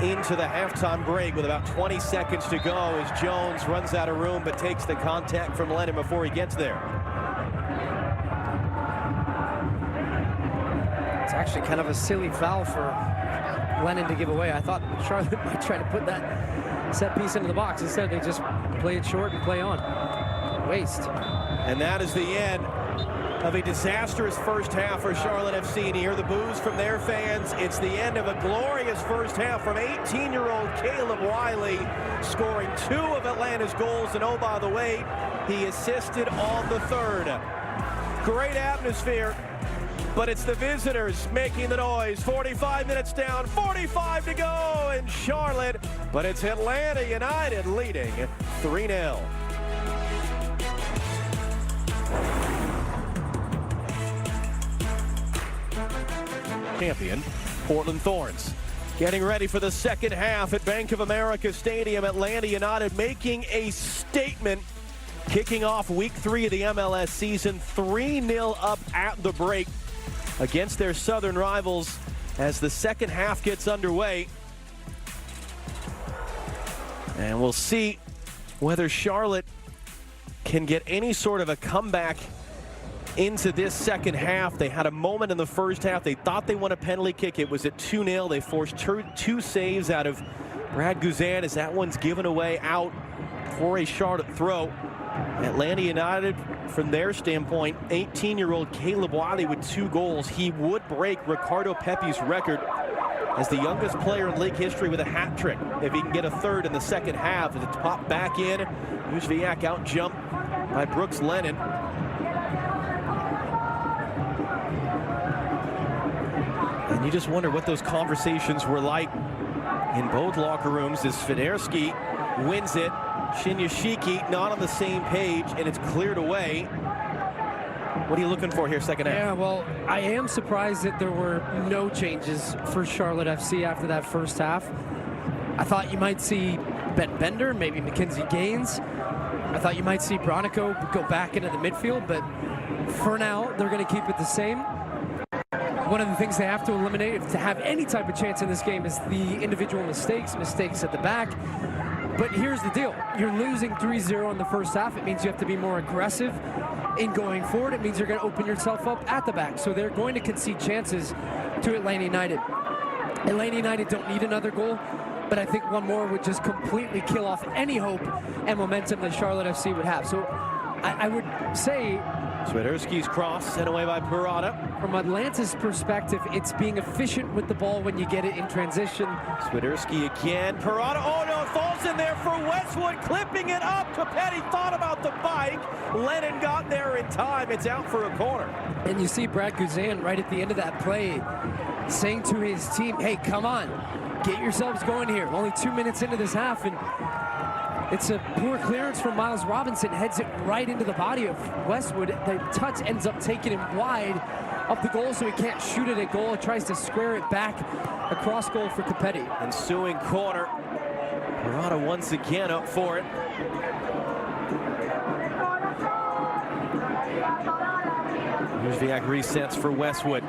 into the halftime break with about 20 seconds to go as Jones runs out of room but takes the contact from Lennon before he gets there. It's actually kind of a silly foul for Lennon to give away. I thought Charlotte might try to put that set piece into the box. Instead, they just play it short and play on. Waste. And that is the end of a disastrous first half for Charlotte FC. And you hear the boos from their fans. It's the end of a glorious first half from 18-year-old Caleb Wiley, scoring 2 of Atlanta's goals. And oh, by the way, he assisted on the third. Great atmosphere, but it's the visitors making the noise. 45 minutes down, 45 to go in Charlotte, but it's Atlanta United leading 3-0. Champion, Portland Thorns. Getting ready for the second half at Bank of America Stadium. Atlanta United making a statement, kicking off week 3 of the MLS season, 3-0 up at the break against their southern rivals as the second half gets underway. And we'll see whether Charlotte can get any sort of a comeback into this second half. They had a moment in the first half. They thought they won a penalty kick. It was at 2-0. They forced 2 saves out of Brad Guzan as that one's given away out for a Charlotte throw. Atlanta United, from their standpoint, 18-year-old Caleb Wiley with 2 goals. He would break Ricardo Pepi's record as the youngest player in league history with a hat trick if he can get a third in the second half. As it's popped back in, Uzviak out jumped by Brooks Lennon. And you just wonder what those conversations were like in both locker rooms as Swiderski wins it. Shinyashiki not on the same page, and it's cleared away. What are you looking for here, second half? Yeah, well, I am surprised that there were no changes for Charlotte FC after that first half. I thought you might see Ben Bender, maybe Mackenzie Gaines. I thought you might see Bronico go back into the midfield, but for now, they're going to keep it the same. One of the things they have to eliminate if to have any type of chance in this game is the individual mistakes at the back. But here's the deal. You're losing 3-0 in the first half. It means you have to be more aggressive in going forward. It means you're going to open yourself up at the back. So they're going to concede chances to Atlanta United. Atlanta United don't need another goal, but I think one more would just completely kill off any hope and momentum that Charlotte FC would have. So I would say Swiderski's cross sent away by Parada. From Atlanta's perspective, it's being efficient with the ball when you get it in transition. Swiderski again. Parada, oh no, it falls in there for Westwood, clipping it up. Capetti thought about the bike. Lennon got there in time. It's out for a corner. And you see Brad Guzan right at the end of that play saying to his team, hey, come on, get yourselves going here. Only 2 minutes into this half, and it's a poor clearance from Miles Robinson, heads it right into the body of Westwood. The touch ends up taking him wide of the goal, so he can't shoot it at goal. He tries to square it back across goal for Capetti. Ensuing corner. Parada once again up for it. Uzviak resets for Westwood.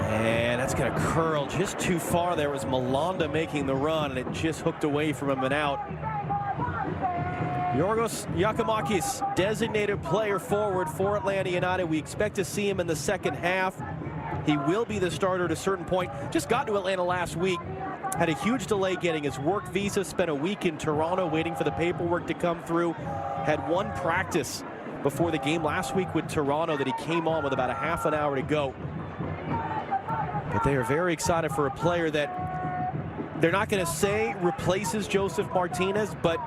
And that's going to curl just too far. There was Malanda making the run, and it just hooked away from him and out. Yorgos Giacomakis, designated player forward for Atlanta United. We expect to see him in the second half. He will be the starter at a certain point. Just got to Atlanta last week. Had a huge delay getting his work visa. Spent a week in Toronto waiting for the paperwork to come through. Had 1 practice before the game last week with Toronto that he came on with about a half an hour to go. But they are very excited for a player that they're not going to say replaces Joseph Martinez, but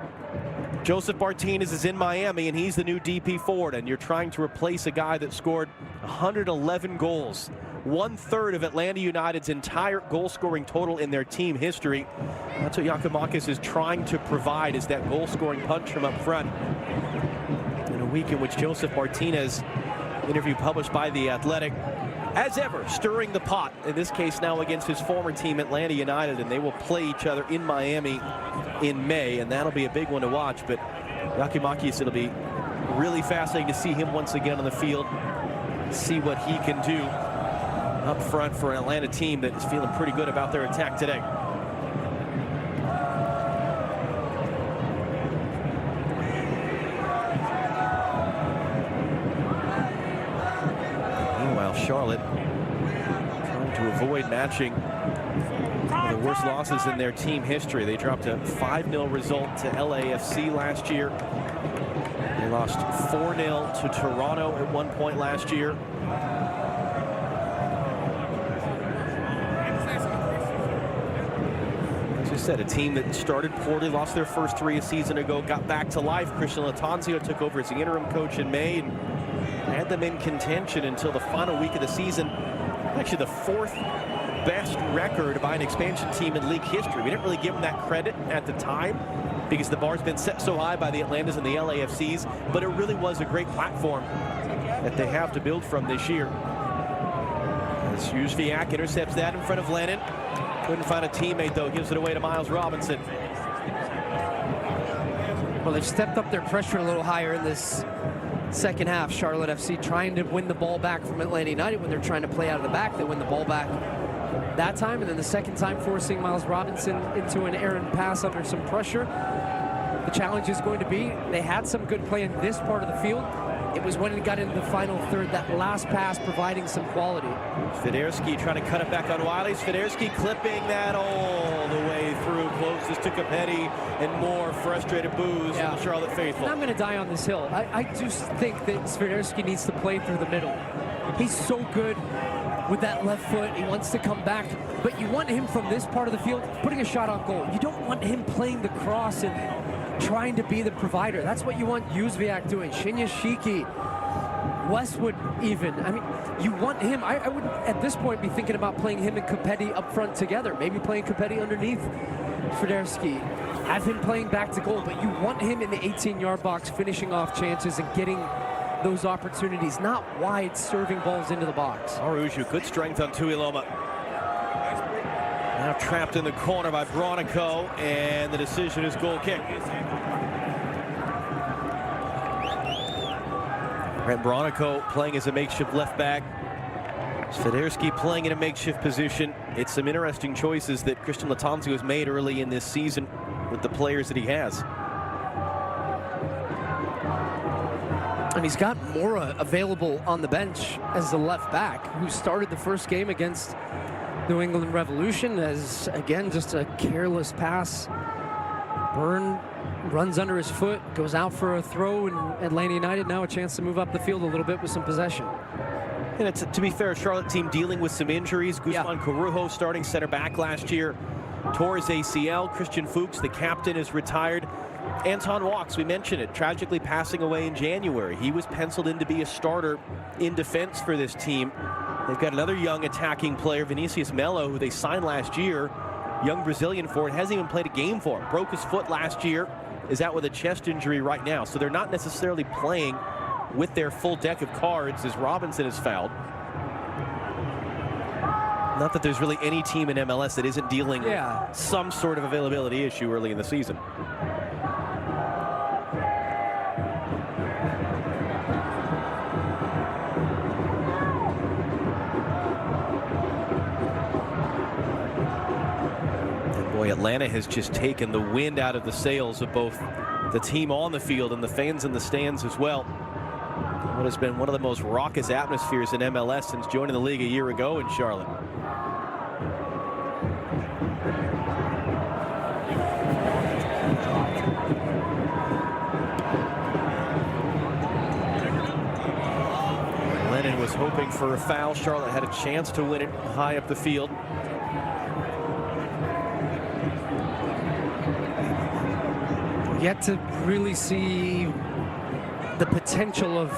Joseph Martinez is in Miami and he's the new DP forward, and you're trying to replace a guy that scored 111 goals, 1/3 of Atlanta United's entire goal-scoring total in their team history. That's what Giacomakis is trying to provide, is that goal-scoring punch from up front. In a week in which Joseph Martinez, interview published by The Athletic, as ever, stirring the pot, in this case now against his former team, Atlanta United, and they will play each other in Miami in May, and that'll be a big one to watch. But Giacomakis, it'll be really fascinating to see him once again on the field, see what he can do up front for an Atlanta team that is feeling pretty good about their attack today. Charlotte trying to avoid matching one of the worst losses in their team history. They dropped a 5-0 result to LAFC last year. They lost 4-0 to Toronto at one point last year. As I said, a team that started poorly, lost their first 3 a season ago, got back to life. Christian Latanzio took over as the interim coach in May and had them in contention until the final week of the season. Actually, the 4th best record by an expansion team in league history. We didn't really give them that credit at the time because the bar's been set so high by the Atlantas and the LAFCs, but it really was a great platform that they have to build from this year. As Jóźwiak intercepts that in front of Lennon. Couldn't find a teammate, though. Gives it away to Miles Robinson. Well, they've stepped up their pressure a little higher in this second half. Charlotte FC trying to win the ball back from Atlanta United. When they're trying to play out of the back, they win the ball back that time, and then the second time forcing Miles Robinson into an errant pass under some pressure. The challenge is going to be, they had some good play in this part of the field. It was when it got into the final third, that last pass providing some quality. Swiderski trying to cut it back on Wiley. Swiderski clipping that all the way through. Closes to Capetti, and more frustrated boos from the Charlotte faithful. And I'm going to die on this hill. I just think that Swiderski needs to play through the middle. He's so good with that left foot. He wants to come back, but you want him from this part of the field putting a shot on goal. You don't want him playing the cross and trying to be the provider. That's what you want Jóźwiak doing. Shinyashiki, Westwood even. I mean, you want him. I would at this point be thinking about playing him and Capetti up front together. Maybe playing Capetti underneath Swiderski. Have him playing back to goal, but you want him in the 18-yard box finishing off chances and getting those opportunities, not wide serving balls into the box. Araujo, good strength on Tuiloma. Now trapped in the corner by Bronico, and the decision is goal kick. Brent Bronico playing as a makeshift left back. Swiderski playing in a makeshift position. It's some interesting choices that Christian Latanzio has made early in this season with the players that he has. And he's got Mora available on the bench as the left back, who started the first game against New England Revolution as, again, just a careless pass. Byrne runs under his foot, goes out for a throw, and Atlanta United now a chance to move up the field a little bit with some possession. And it's, to be fair, Charlotte team dealing with some injuries. Guzman Corujo, starting center back last year, tore his ACL. Christian Fuchs, the captain, is retired. Anton Walks, we mentioned it, tragically passing away in January. He was penciled in to be a starter in defense for this team. They've got another young attacking player, Vinicius Melo, who they signed last year. Young Brazilian forward, hasn't even played a game for him. Broke his foot last year, is out with a chest injury right now. So they're not necessarily playing with their full deck of cards as Robinson is fouled. Not that there's really any team in MLS that isn't dealing with some sort of availability issue early in the season. Boy, Atlanta has just taken the wind out of the sails of both the team on the field and the fans in the stands as well. What has been one of the most raucous atmospheres in MLS since joining the league a year ago in Charlotte. Lennon was hoping for a foul. Charlotte had a chance to win it high up the field. Yet to really see the potential of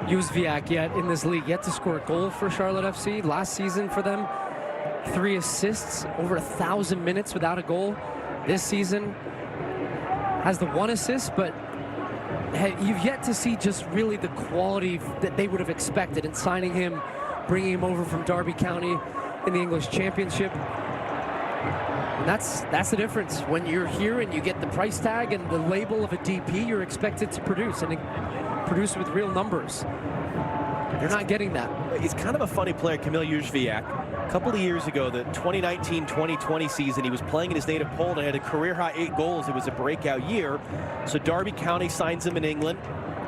Jóźwiak yet in this league. Yet to score a goal for Charlotte FC. Last season for them, 3 assists, over 1,000 minutes without a goal. This season has the 1 assist, but you've yet to see just really the quality that they would have expected in signing him, bringing him over from Derby County in the English Championship. And that's the difference. When you're here and you get the price tag and the label of a DP, you're expected to produce, and produce with real numbers. You're not getting that. He's kind of a funny player, Kamil Jóźwiak. A couple of years ago, the 2019-2020 season, he was playing in his native Poland and had a career-high 8 goals. It was a breakout year. So Derby County signs him in England.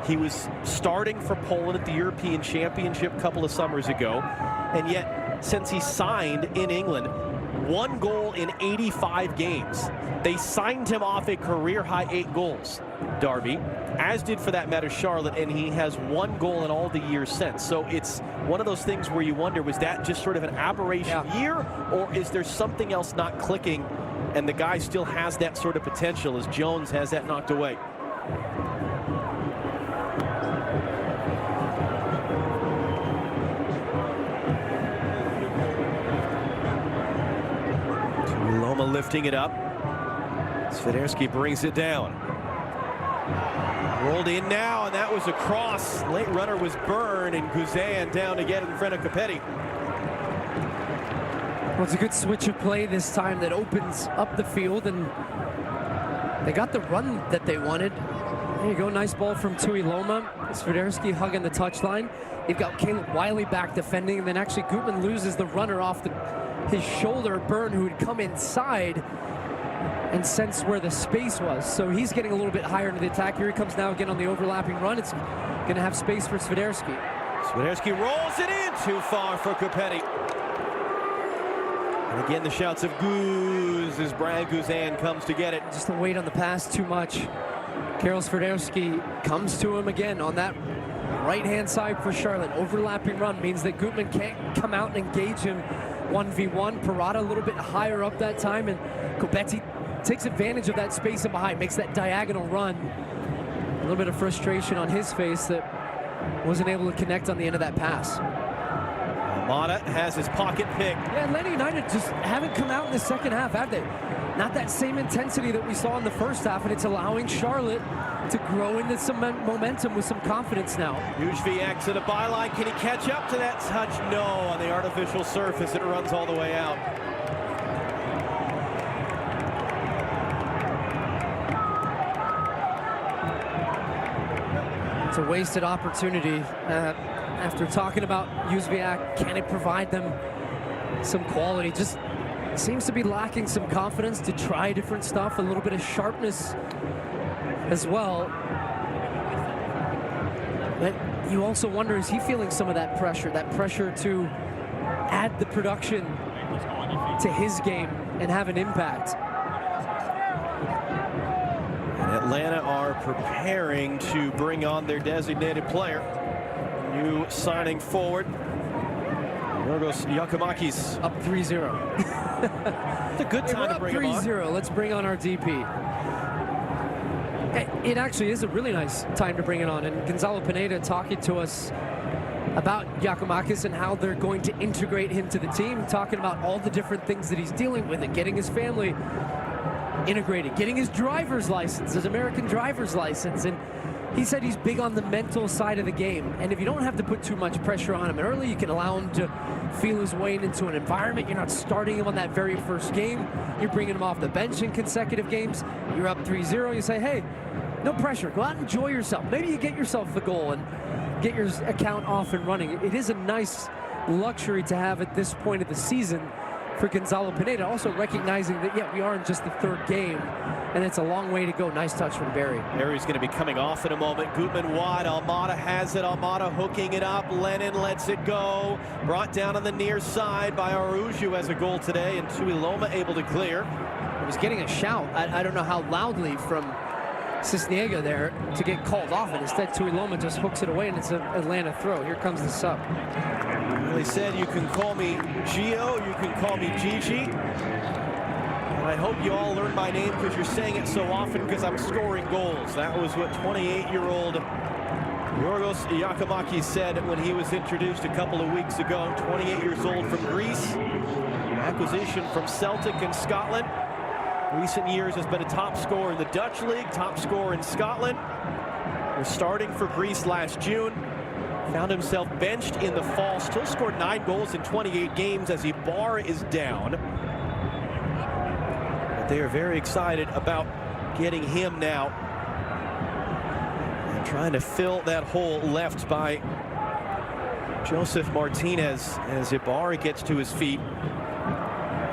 He was starting for Poland at the European Championship a couple of summers ago. And yet, since he signed in England, 1 goal in 85 games. They signed him off a career-high 8 goals, Darby, as did for that matter Charlotte, and he has 1 goal in all the years since. So it's one of those things where you wonder, was that just sort of an aberration year, or is there something else not clicking and the guy still has that sort of potential as Jones has that knocked away? Loma lifting it up. Swiderski brings it down. Rolled in now, and that was a cross. Late runner was Byrne, and Guzan down to get it in front of Capetti. Well, it's a good switch of play this time that opens up the field, and they got the run that they wanted. There you go, nice ball from Tui Loma. Swiderski hugging the touchline. They've got Caleb Wiley back defending, and then actually Gutman loses the runner off his shoulder. Byrne, who had come inside and sensed where the space was. So he's getting a little bit higher into the attack. Here he comes now again on the overlapping run. It's going to have space for Swiderski. Swiderski rolls it in, too far for Capetti. And again, the shouts of Guz as Brian Guzan comes to get it. Just the weight on the pass too much. Karol Swiderski comes to him again on that right-hand side for Charlotte. Overlapping run means that Gutman can't come out and engage him 1v1. Parada a little bit higher up that time, and Capetti takes advantage of that space in behind, makes that diagonal run. A little bit of frustration on his face that wasn't able to connect on the end of that pass. Almada has his pocket pick. Yeah, Atlanta United just haven't come out in the second half, have they? Not that same intensity that we saw in the first half, and it's allowing Charlotte to grow into some momentum with some confidence now. Juzviak to the byline. Can he catch up to that touch? No, on the artificial surface. It runs all the way out. It's a wasted opportunity. After talking about Juzviak, can it provide them some quality? Just seems to be lacking some confidence to try different stuff, a little bit of sharpness as well. But you also wonder, is he feeling some of that pressure to add the production to his game and have an impact? And Atlanta are preparing to bring on their designated player. New signing forward. Yorgos Giacomakis. Up 3-0. It's a good time to bring him on. 3-0. Let's bring on our DP. It actually is a really nice time to bring it on. And Gonzalo Pineda talking to us about Giacomakis and how they're going to integrate him to the team, talking about all the different things that he's dealing with and getting his family integrated, getting his driver's license, his American driver's license. And he said he's big on the mental side of the game. And if you don't have to put too much pressure on him early, you can allow him to feel his way into an environment. You're not starting him on that very first game. You're bringing him off the bench in consecutive games. You're up 3-0. You say, hey, no pressure. Go out and enjoy yourself. Maybe you get yourself the goal and get your account off and running. It is a nice luxury to have at this point of the season for Gonzalo Pineda, also recognizing that, yeah, we are in just the third game, and it's a long way to go. Nice touch from Barry. Barry's going to be coming off in a moment. Gutman wide. Almada has it. Almada hooking it up. Lennon lets it go. Brought down on the near side by Aruj, who has a goal today, and Tui Loma able to clear. He was getting a shout. I don't know how loudly from Cisniega there to get called off, and instead Tui Loma just hooks it away, and it's an Atlanta throw. Here comes the sub. They said, you can call me Gio, you can call me Gigi. And I hope you all learn my name because you're saying it so often because I'm scoring goals. That was what 28-year-old Yorgos Giacomakis said when he was introduced a couple of weeks ago. 28 years old from Greece. Acquisition from Celtic in Scotland. Recent years has been a top scorer in the Dutch league, top scorer in Scotland. Was starting for Greece last June. Found himself benched in the fall. Still scored 9 goals in 28 games as Ibarra is down. But they are very excited about getting him now. And trying to fill that hole left by Joseph Martinez as Ibarra gets to his feet.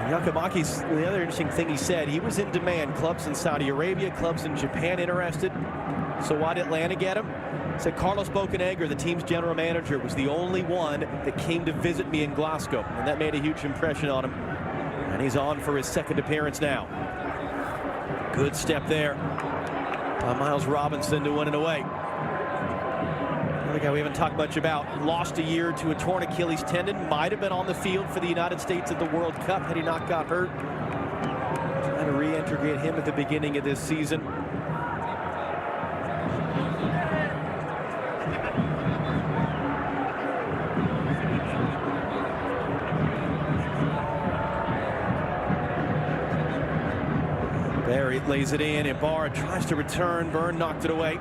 Giacomakis, the other interesting thing he said, he was in demand. Clubs in Saudi Arabia, clubs in Japan interested. So why did Atlanta get him? Said Carlos Bocanegra, the team's general manager, was the only one that came to visit me in Glasgow, and that made a huge impression on him. And he's on for his second appearance now. Good step there by Miles Robinson to win it away. Another guy we haven't talked much about, lost a year to a torn Achilles tendon, might have been on the field for the United States at the World Cup had he not got hurt. Trying to reintegrate him at the beginning of this season. Barry lays it in, Ibarra tries to return, Byrne knocked it away.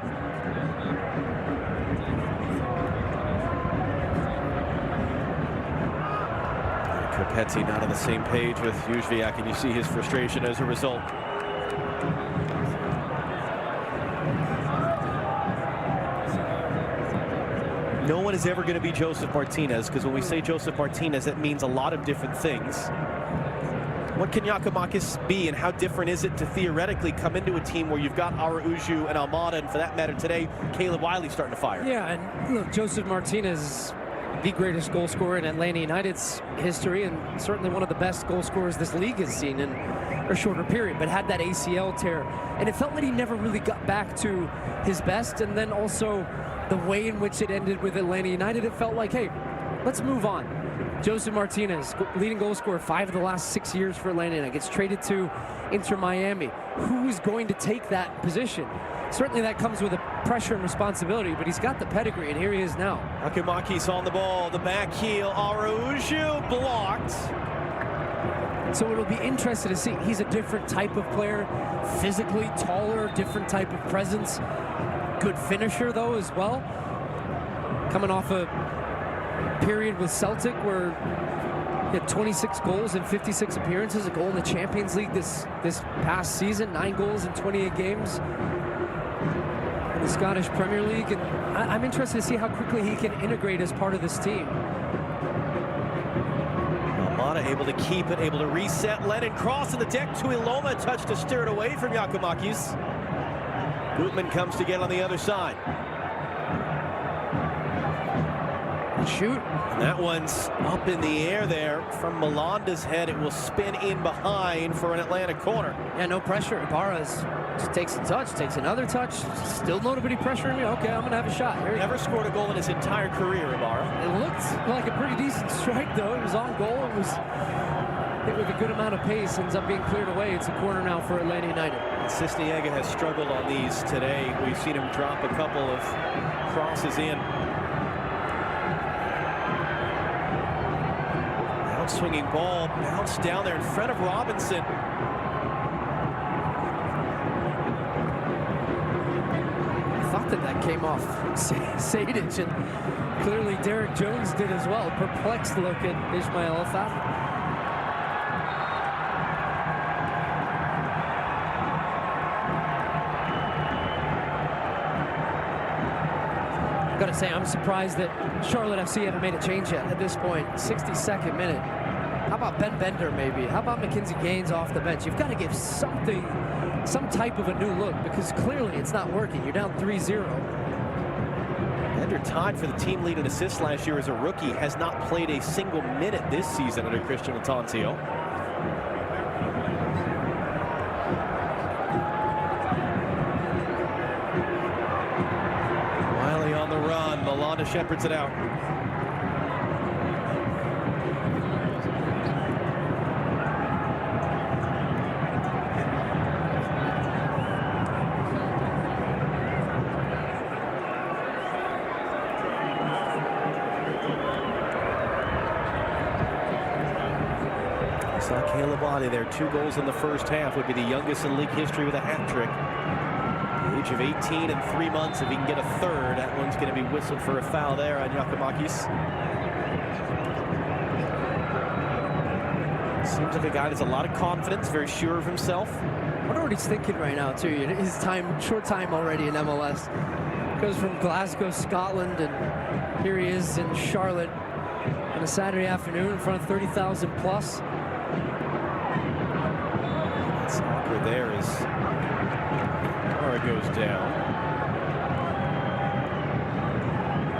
Kopetti not on the same page with Jóźwiak, and you see his frustration as a result. No one is ever going to be Josef Martinez, because when we say Josef Martinez, that means a lot of different things. What can Giakoumakis be, and how different is it to theoretically come into a team where you've got Araújo and Almada, and for that matter today, Caleb Wiley starting to fire? Yeah, and look, Josef Martinez, the greatest goal scorer in Atlanta United's history, and certainly one of the best goal scorers this league has seen in a shorter period, but had that ACL tear. And it felt like he never really got back to his best, and then also the way in which it ended with Atlanta United, it felt like, hey, let's move on. Josef Martinez, leading goal scorer 5 of the last 6 years for Atlanta United, gets traded to Inter Miami. Who's going to take that position? Certainly that comes with a pressure and responsibility, but he's got the pedigree, and here he is now. Giakoumakis on the ball, the back heel, Araújo blocked. So it'll be interesting to see. He's a different type of player, physically taller, different type of presence. Good finisher, though, as well. Coming off a period with Celtic where he had 26 goals in 56 appearances, a goal in the Champions League this past season, 9 goals in 28 games in the Scottish Premier League, and I'm interested to see how quickly he can integrate as part of this team. Almada able to keep it, able to reset. Lennon crossing the deck to Iloma, touch to steer it away from Giakoumakis. Gutman comes to get on the other side. Shoot. And that one's up in the air there from Melanda's head. It will spin in behind for an Atlanta corner. Yeah, no pressure. Ibarra just takes a touch, takes another touch. Still nobody pressuring me. Okay, I'm going to have a shot. Never scored a goal in his entire career, Ibarra. It looked like a pretty decent strike, though. It was on goal. It was hit with a good amount of pace. Ends up being cleared away. It's a corner now for Atlanta United. Cisniega has struggled on these today. We've seen him drop a couple of crosses in. Swinging ball, bounced down there in front of Robinson. I thought that came off Sadic, and clearly Derek Jones did as well. Perplexed look at Ismail Alfaf. Gotta say, I'm surprised that Charlotte FC haven't made a change yet at this point. 62nd minute. How about Ben Bender, maybe? How about Mackenzie Gaines off the bench? You've got to give something, some type of a new look, because clearly it's not working. You're down 3-0. Bender tied for the team lead in assists last year as a rookie. Has not played a single minute this season under Christian Atancio. Wiley on the run. Melanda shepherds it out. Saw Caleb Wiley there, 2 goals in the first half, would be the youngest in league history with a hat trick. The age of 18 and 3 months, if he can get a third, that one's going to be whistled for a foul there on Giakoumakis. Seems like a guy that's a lot of confidence, very sure of himself. I wonder what he's thinking right now, too. His short time already in MLS. Goes from Glasgow, Scotland, and here he is in Charlotte on a Saturday afternoon in front of 30,000 plus. Soccer there as Tara goes down.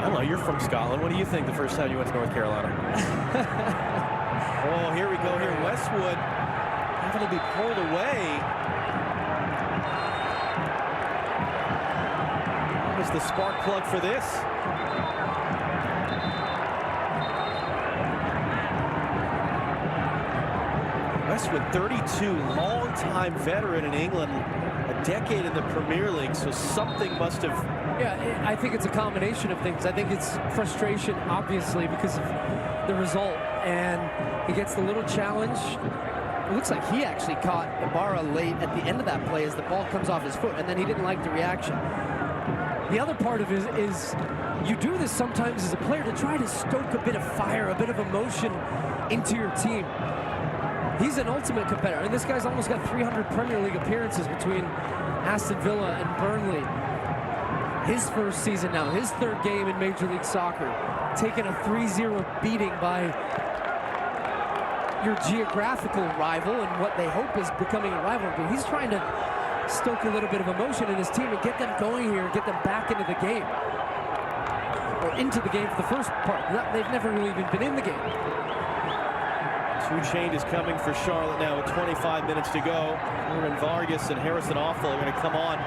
don't know, you're from Scotland. What do you think the first time you went to North Carolina? Oh, here we go here. Westwood having to be pulled away. What was the spark plug for this? Westwood, 32, long-time veteran in England, a decade in the Premier League, so something must have... Yeah, I think it's a combination of things. I think it's frustration, obviously, because of the result, and he gets the little challenge. It looks like he actually caught Ibarra late at the end of that play as the ball comes off his foot, and then he didn't like the reaction. The other part of it is you do this sometimes as a player to try to stoke a bit of fire, a bit of emotion into your team. He's an ultimate competitor, and this guy's almost got 300 Premier League appearances between Aston Villa and Burnley. His first season now, his third game in Major League Soccer, taking a 3-0 beating by your geographical rival and what they hope is becoming a rival. But he's trying to stoke a little bit of emotion in his team and get them going here, get them back into the game. Or into the game for the first part. They've never really even been in the game. Two changes coming for Charlotte now with 25 minutes to go. Kieran Vargas and Harrison Awful are going to come on.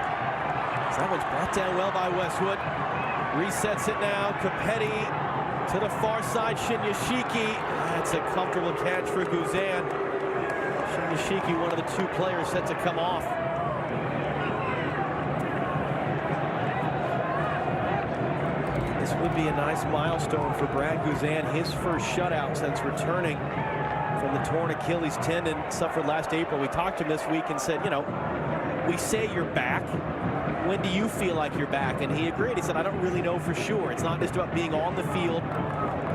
So that one's brought down well by Westwood. Resets it now. Capetti to the far side. Shinyashiki. That's a comfortable catch for Guzan. Shinyashiki, one of the two players set to come off. This would be a nice milestone for Brad Guzan. His first shutout since returning from the torn Achilles tendon suffered last April. We talked to him this week and said, you know, we say you're back. When do you feel like you're back? And he agreed. He said, I don't really know for sure. It's not just about being on the field.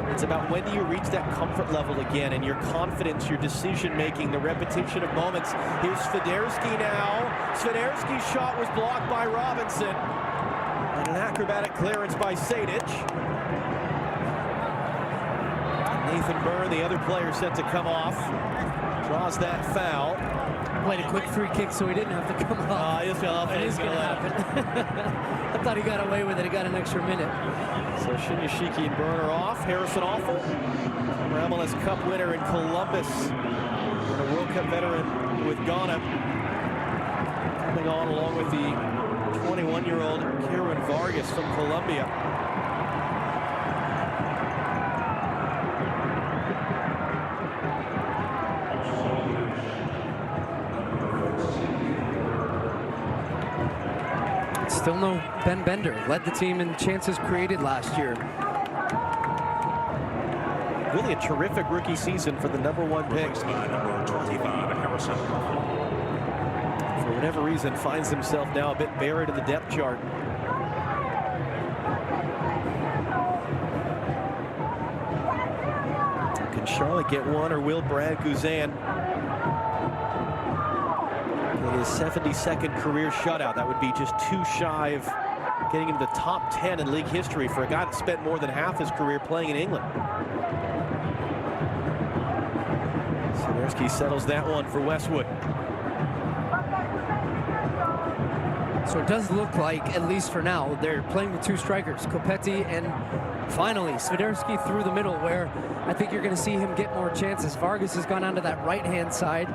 It's about when do you reach that comfort level again, and your confidence, your decision-making, the repetition of moments. Here's Swiderski now. Swiderski's shot was blocked by Robinson. And an acrobatic clearance by Sejdic. Nathan Byrne, the other player set to come off, draws that foul. Played a quick free kick so he didn't have to come off. He's fell off. It is going to happen. I thought he got away with it. He got an extra minute. So Shinyashiki and Byrne are off. Harrison Awful, MLS Cup winner in Columbus, and a World Cup veteran with Ghana, coming on along with the 21-year-old Kieran Vargas from Colombia. Still no Ben Bender. Led the team in chances created last year. Really a terrific rookie season for the #1 pick. Number 25, Harrison. For whatever reason, finds himself now a bit buried in the depth chart. Can Charlotte get one, or will Brad Guzan get his 72nd career shutout? That would be just too shy of getting into the top 10 in league history for a guy that spent more than half his career playing in England. Swiderski settles that one for Westwood. So it does look like, at least for now, they're playing with two strikers, Copetti and finally Swiderski through the middle, where I think you're going to see him get more chances. Vargas has gone onto that right-hand side.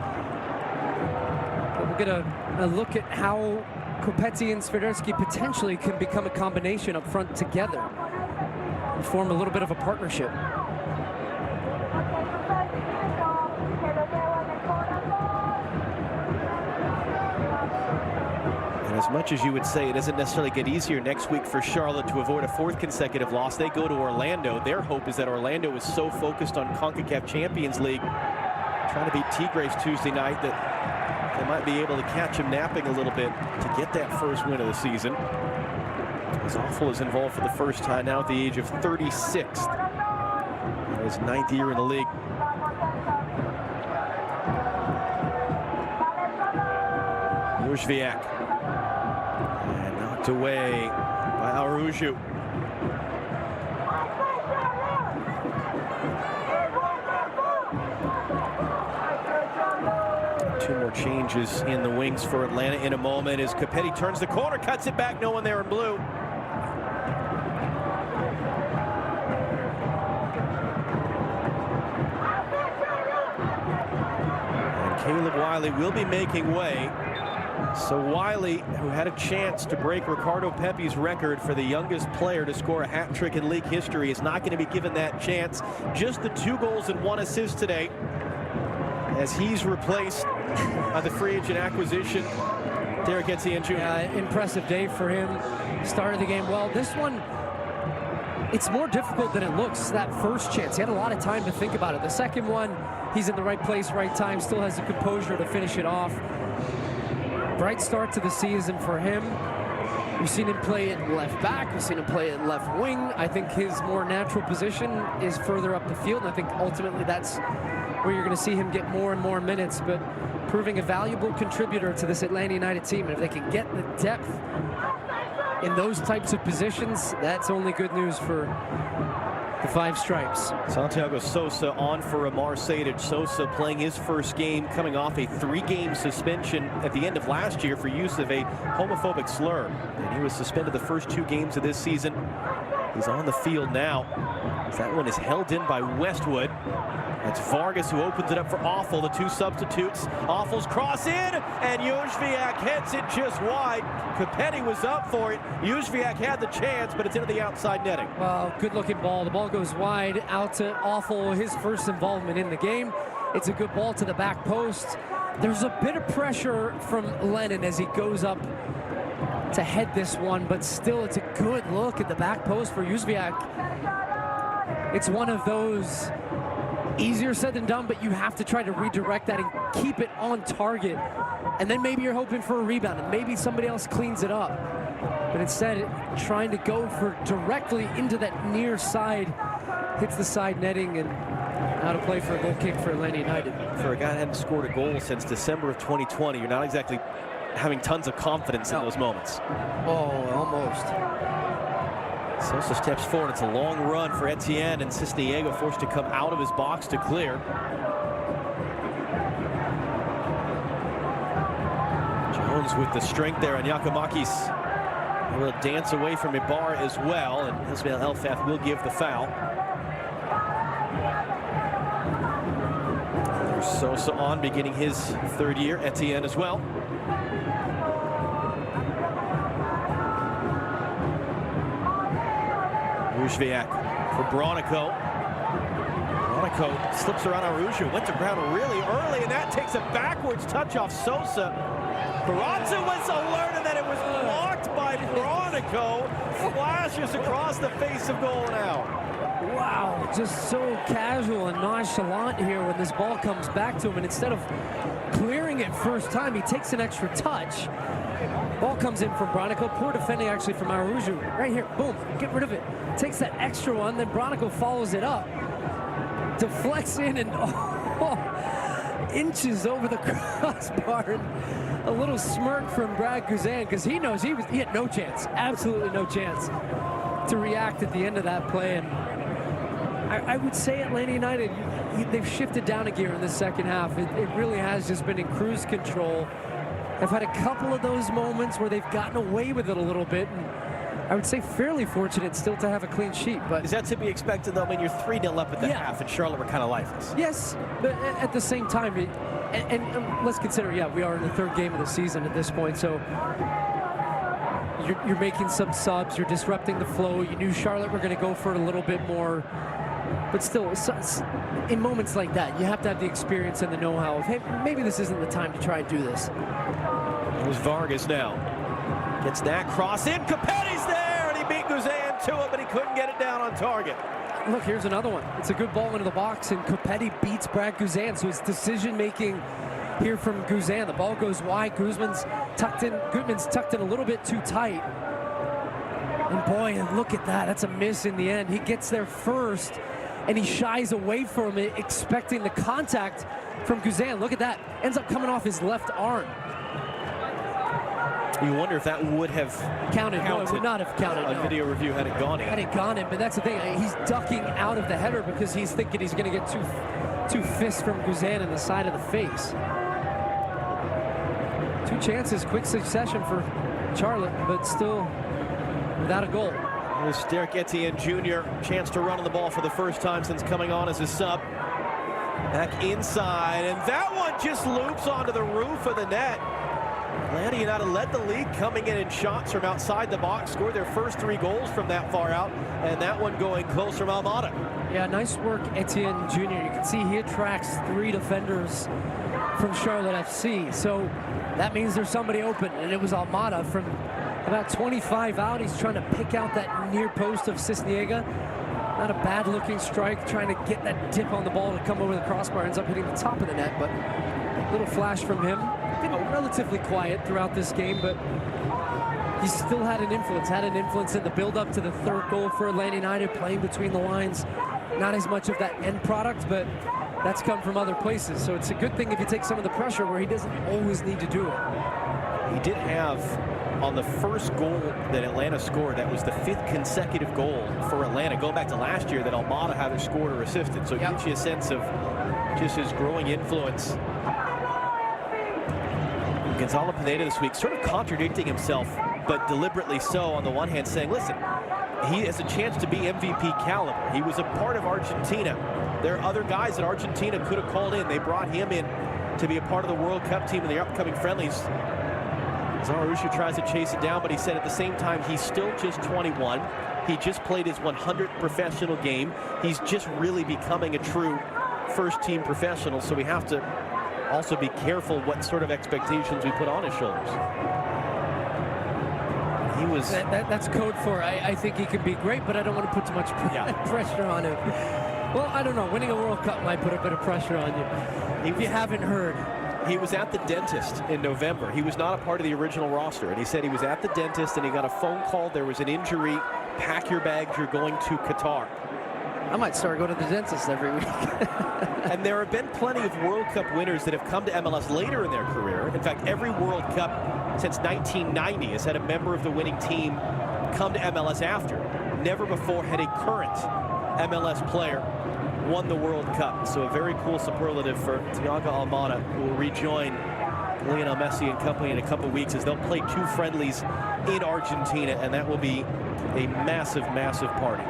But we'll get a look at how Copetti and Swiderski potentially can become a combination up front together and form a little bit of a partnership. As much as you would say it doesn't necessarily get easier next week for Charlotte to avoid a 4th consecutive loss, they go to Orlando. Their hope is that Orlando is so focused on CONCACAF Champions League, trying to beat Tigres Tuesday night, that they might be able to catch him napping a little bit to get that first win of the season. As Awful is involved for the first time now at the age of 36. His 9th year in the league. Luzviak. And knocked away by Aruju. Two more changes in the wings for Atlanta in a moment as Capetti turns the corner, cuts it back, no one there in blue. Caleb Wiley will be making way. So Wiley, who had a chance to break Ricardo Pepi's record for the youngest player to score a hat trick in league history, is not going to be given that chance. Just the 2 goals and 1 assist today, as he's replaced by the free agent acquisition, Derek Etienne Jr. Impressive day for him. Started the game well. This one, it's more difficult than it looks. That first chance, he had a lot of time to think about it. The second one, he's in the right place, right time, still has the composure to finish it off. Bright start to the season for him. We've seen him play at left back. We've seen him play at left wing. I think his more natural position is further up the field. And I think ultimately that's where you're going to see him get more and more minutes, but proving a valuable contributor to this Atlanta United team. And if they can get the depth in those types of positions, that's only good news for the Five Stripes. Santiago Sosa on for Amar Sejdic. Sosa playing his first game coming off a 3-game suspension at the end of last year for use of a homophobic slur. And he was suspended the first 2 games of this season. He's on the field now. That one is held in by Westwood. That's Vargas who opens it up for Awful, the 2 substitutes. Awful's cross in, and Jóźwiak heads it just wide. Capetti was up for it. Jóźwiak had the chance, but it's into the outside netting. Well, good-looking ball. The ball goes wide out to Awful, his first involvement in the game. It's a good ball to the back post. There's a bit of pressure from Lennon as he goes up to head this one, but still it's a good look at the back post for Jóźwiak. It's one of those easier said than done, but you have to try to redirect that and keep it on target. And then maybe you're hoping for a rebound and maybe somebody else cleans it up. But instead, trying to go for directly into that near side, hits the side netting, and out of play for a goal kick for Atlanta United. For a guy that hadn't scored a goal since December of 2020, you're not exactly having tons of confidence in those moments. Oh, almost. Sosa steps forward. It's a long run for Etienne, and Cisniego forced to come out of his box to clear. Jones with the strength there, and Giacomakis will dance away from Ibarra as well, and Ismail Elfaf will give the foul. There's Sosa on, beginning his 3rd year. Etienne as well. Jóźwiak for Bronico. Bronico slips around Araujo, went to ground really early, and that takes a backwards touch off Sosa. Barraza was alert, and then it was blocked by Bronico. Flashes across the face of goal now. Wow, just so casual and nonchalant here when this ball comes back to him, and instead of clearing it first time, he takes an extra touch. Ball comes in from Bronico. Poor defending actually from Araujo. Right here, boom, get rid of it. Takes that extra one, then Bronico follows it up. Deflects in and inches over the crossbar. And a little smirk from Brad Guzan, because he knows he had no chance, absolutely no chance to react at the end of that play. And I would say Atlanta United, they've shifted down a gear in the second half. It really has just been in cruise control. They've had a couple of those moments where they've gotten away with it a little bit, and I would say fairly fortunate still to have a clean sheet. But is that to be expected, though? I mean, you're 3-0 up at the half, and Charlotte were kind of lifeless. Yes, but at the same time, and let's consider, we are in the 3rd game of the season at this point, so you're making some subs, you're disrupting the flow. You knew Charlotte were going to go for it a little bit more. But still, in moments like that, you have to have the experience and the know-how of, hey, maybe this isn't the time to try and do this. There's Vargas now. Gets that cross in. Capetti's there, and he beat Guzan to it, but he couldn't get it down on target. Look, here's another one. It's a good ball into the box, and Capetti beats Brad Guzan, so it's decision-making here from Guzan. The ball goes wide. Guzman's tucked in a little bit too tight. And boy, and look at that. That's a miss in the end. He gets there first, and he shies away from it, expecting the contact from Guzan. Look at that. Ends up coming off his left arm. You wonder if that would have counted. No, it would not have counted. On video review had it gone in. Had it gone in, but that's the thing. He's ducking out of the header because he's thinking he's going to get two fists from Guzan in the side of the face. 2 chances, quick succession for Charlotte, but still without a goal. There's Derek Etienne Jr. Chance to run on the ball for the first time since coming on as a sub. Back inside, and that one just loops onto the roof of the net. Atlanta United led the league coming in shots from outside the box, scored their first 3 goals from that far out, and that one going close from Almada. Yeah, nice work, Etienne Jr. You can see he attracts 3 defenders from Charlotte FC, so that means there's somebody open, and it was Almada from about 25 out. He's trying to pick out that near post of Cisniega. Not a bad looking strike, trying to get that dip on the ball to come over the crossbar, ends up hitting the top of the net, but a little flash from him. Been relatively quiet throughout this game, but he still had an influence in the build-up to the 3rd goal for Atlanta United, playing between the lines. Not as much of that end product, but that's come from other places. So it's a good thing if you take some of the pressure where he doesn't always need to do it. He did have, on the first goal that Atlanta scored, that was the 5th consecutive goal for Atlanta, going back to last year, that Almada hadn't scored or assisted. So it gives you a sense of just his growing influence. Gonzalo Pineda this week sort of contradicting himself, but deliberately so. On the one hand saying, listen, he has a chance to be MVP caliber. He was a part of Argentina. There are other guys that Argentina could have called in. They brought him in to be a part of the World Cup team in the upcoming friendlies. Zarusha tries to chase it down, but he said at the same time, he's still just 21. He just played his 100th professional game. He's just really becoming a true first-team professional, so we have to also be careful what sort of expectations we put on his shoulders. He was... That's code for, I think he could be great, but I don't want to put too much pressure on him. Well, I don't know. Winning a World Cup might put a bit of pressure on you. If you haven't heard. He was at the dentist in November. He was not a part of the original roster, and he said he was at the dentist and he got a phone call. There was an injury. Pack your bags. You're going to Qatar. I might start going to the dentist every week. And there have been plenty of World Cup winners that have come to MLS later in their career. In fact, every World Cup since 1990 has had a member of the winning team come to MLS after. Never before had a current MLS player won the World Cup. So a very cool superlative for Thiago Almada, who will rejoin Lionel Messi and company in a couple weeks as they'll play 2 friendlies in Argentina, and that will be a massive, massive party.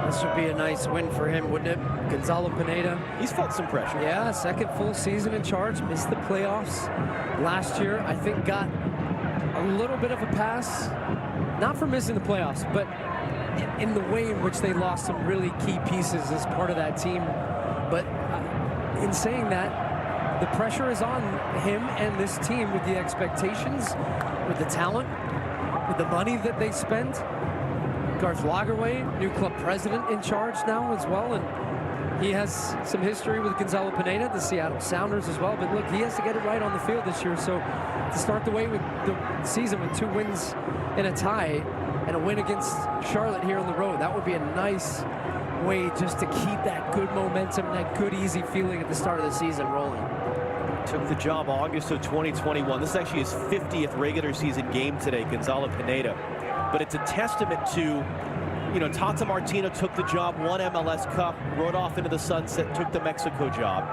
This would be a nice win for him, wouldn't it? Gonzalo Pineda. He's felt some pressure. Yeah, 2nd full season in charge. Missed the playoffs last year. I think got a little bit of a pass. Not for missing the playoffs, but in the way in which they lost some really key pieces as part of that team. But in saying that, the pressure is on him and this team with the expectations, with the talent, with the money that they spent. Garth Lagerwey, new club president, in charge now as well, and he has some history with Gonzalo Pineda, the Seattle Sounders as well. But look, he has to get it right on the field this year. So to start the way with the season with 2 wins and a tie and a win against Charlotte here on the road, that would be a nice way just to keep that good momentum, that good easy feeling at the start of the season rolling. Took the job August of 2021. This is actually his 50th regular season game today, Gonzalo Pineda. But it's a testament to, you know, Tata Martino took the job, won MLS Cup, rode off into the sunset, took the Mexico job.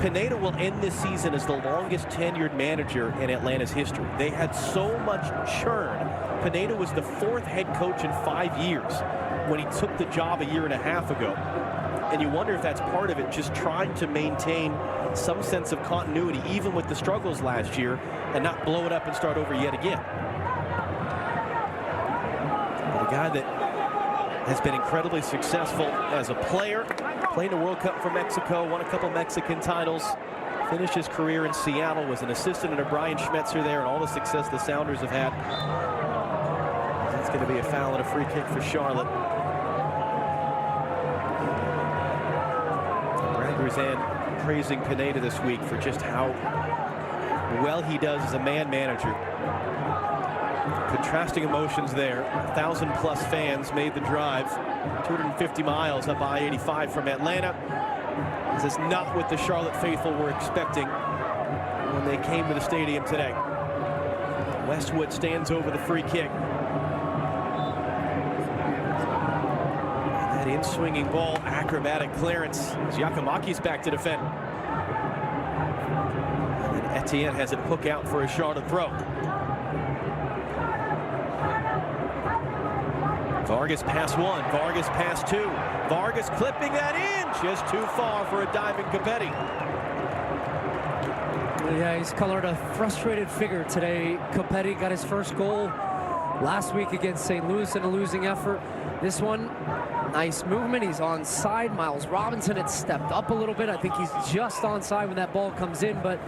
Pineda will end this season as the longest tenured manager in Atlanta's history. They had so much churn. Pineda was the 4th head coach in 5 years when he took the job a year and a half ago. And you wonder if that's part of it, just trying to maintain some sense of continuity, even with the struggles last year, and not blow it up and start over yet again. A guy that has been incredibly successful as a player, played the World Cup for Mexico, won a couple Mexican titles, finished his career in Seattle, was an assistant under Brian Schmetzer there, and all the success the Sounders have had. That's going to be a foul and a free kick for Charlotte. Brad Guzan praising Pineda this week for just how well he does as a man manager. Contrasting emotions there. 1,000+ fans made the drive, 250 miles up I-85 from Atlanta. This is not what the Charlotte faithful were expecting when they came to the stadium today. Westwood stands over the free kick. And that Fine swinging ball, acrobatic clearance. Giacomaki's back to defend. And Etienne has it hook out for a Charlotte throw. Vargas pass one, Vargas pass two. Vargas clipping that in, just too far for a diving Copetti. Yeah, he's colored a frustrated figure today. Copetti got his first goal last week against St. Louis in a losing effort. This one, nice movement. He's onside. Miles Robinson had stepped up a little bit. I think he's just onside when that ball comes in, but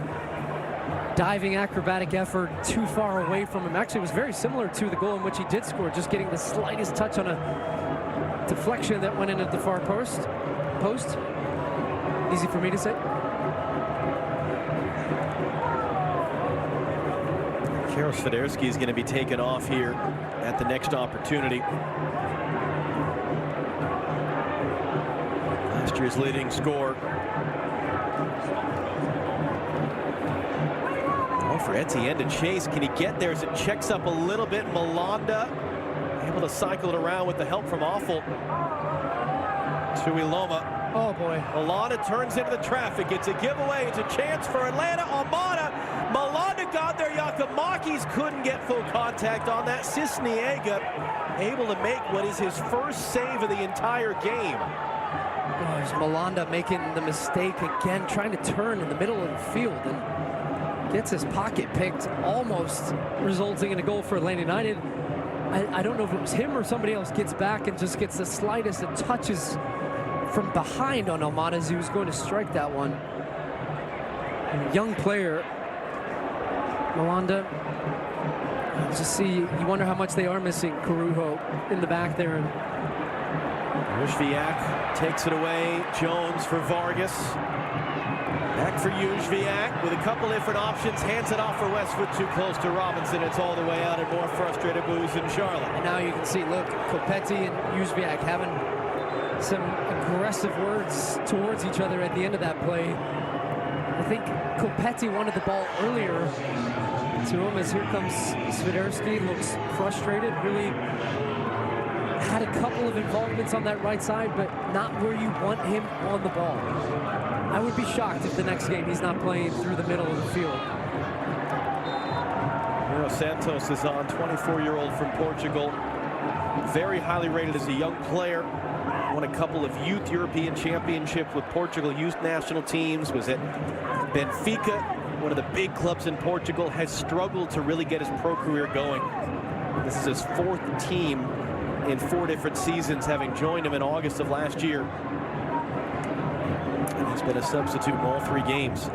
diving acrobatic effort too far away from him. Actually, it was very similar to the goal in which he did score, just getting the slightest touch on a deflection that went into the far post. Easy for me to say. Karol Swiderski is going to be taken off here at the next opportunity. Last year's leading scorer. Oh, for Etienne to chase. Can he get there as it checks up a little bit? Malanda able to cycle it around with the help from Awful. Tuiloma. Oh boy. Malanda turns into the traffic. It's a giveaway. It's a chance for Atlanta. Almada. Malanda got there. Giacomakis couldn't get full contact on that. Cisniega able to make what is his first save of the entire game. Oh, there's Malanda making the mistake again, trying to turn in the middle of the field and gets his pocket picked, almost resulting in a goal for Atlanta United. I don't know if it was him or somebody else gets back and just gets the slightest of touches from behind on Almada as he was going to strike that one. And young player, Malanda. Just see, you wonder how much they are missing Corujo in the back there. Jóźwiak takes it away. Jones for Vargas. Back for Jóźwiak with a couple different options. Hands it off for Westwood, too close to Robinson. It's all the way out and more frustrated boos in Charlotte. And now you can see, look, Copetti and Jóźwiak having some aggressive words towards each other at the end of that play. I think Copetti wanted the ball earlier to him as here comes Swiderski. Looks frustrated, really had a couple of involvements on that right side, but not where you want him on the ball. I would be shocked if the next game he's not playing through the middle of the field. Nuno Santos is on, 24-year-old from Portugal. Very highly rated as a young player. Won a couple of youth European championships with Portugal youth national teams. Was at Benfica, one of the big clubs in Portugal. Has struggled to really get his pro career going. This is his fourth team in 4 different seasons, having joined him in August of last year. And he's been a substitute in all 3 games.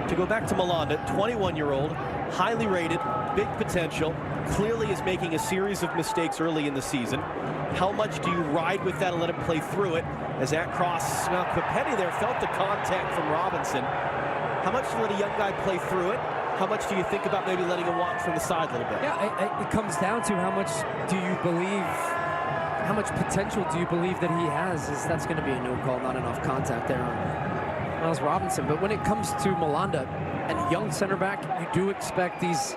To go back to Malanda, 21-year-old, highly rated, big potential, clearly is making a series of mistakes early in the season. How much do you ride with that and let him play through it? As that cross, now Copetti there felt the contact from Robinson. How much do you let a young guy play through it? How much do you think about maybe letting him walk from the side a little bit? Yeah, it comes down to how much do you believe, how much potential do you believe that he has? That's going to be a no call, not enough contact there on Miles Robinson. But when it comes to Malanda and a young center back, you do expect these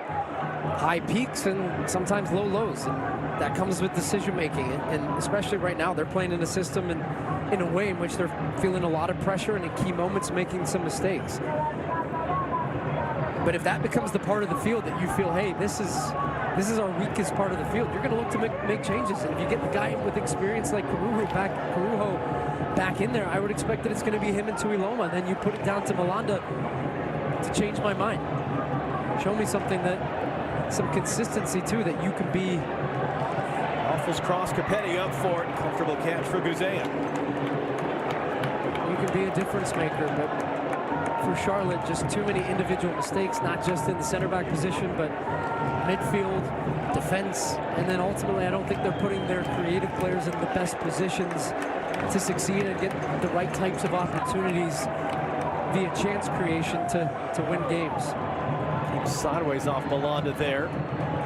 high peaks and sometimes low lows, and that comes with decision making. And especially right now, they're playing in a system and in a way in which they're feeling a lot of pressure and in key moments making some mistakes. But if that becomes the part of the field that you feel, hey, this is our weakest part of the field, you're going to look to make changes. And if you get the guy with experience like Corujo back in there, I would expect that it's going to be him and Tuiloma. And then you put it down to Malanda to change my mind. Show me something some consistency too, that you can be. Awful's cross, Copetti up for it. Comfortable catch for Guzea. You can be a difference maker, but for Charlotte, just too many individual mistakes, not just in the center back position, but midfield, defense, and then ultimately I don't think they're putting their creative players in the best positions to succeed and get the right types of opportunities via chance creation to win games. Keeps sideways off Malanda there.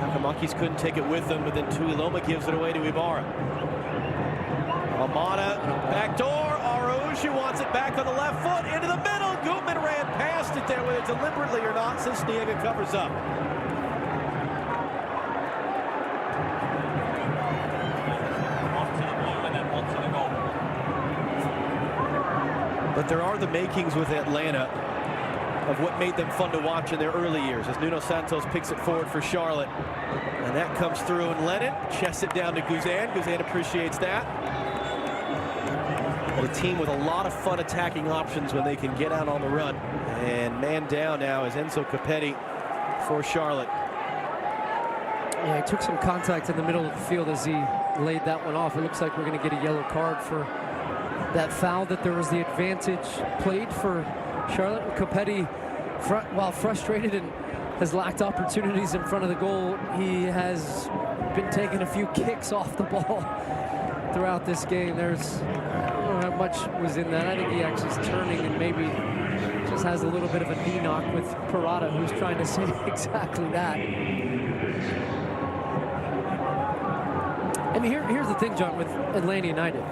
Giacomakis couldn't take it with him, but then Tuiloma gives it away to Ibarra. Almada, back door. Araújo wants it back on the left foot, into the middle. Gutman ran past it there, whether deliberately or not. Cisniega covers up. But there are the makings with Atlanta of what made them fun to watch in their early years, as Nuno Santos picks it forward for Charlotte. And that comes through, and Lennon chests it down to Guzan. Guzan appreciates that. But a team with a lot of fun attacking options when they can get out on the run. And man down now is Enzo Capetti for Charlotte. Yeah, he took some contact in the middle of the field as he laid that one off. It looks like we're going to get a yellow card for that foul that there was the advantage played for Charlotte. Capetti, while frustrated and has lacked opportunities in front of the goal, he has been taking a few kicks off the ball throughout this game. I don't know how much was in that. I think he actually is turning and maybe just has a little bit of a knee knock with Parada, who's trying to say exactly that. I mean, here's the thing, John, with Atlanta United.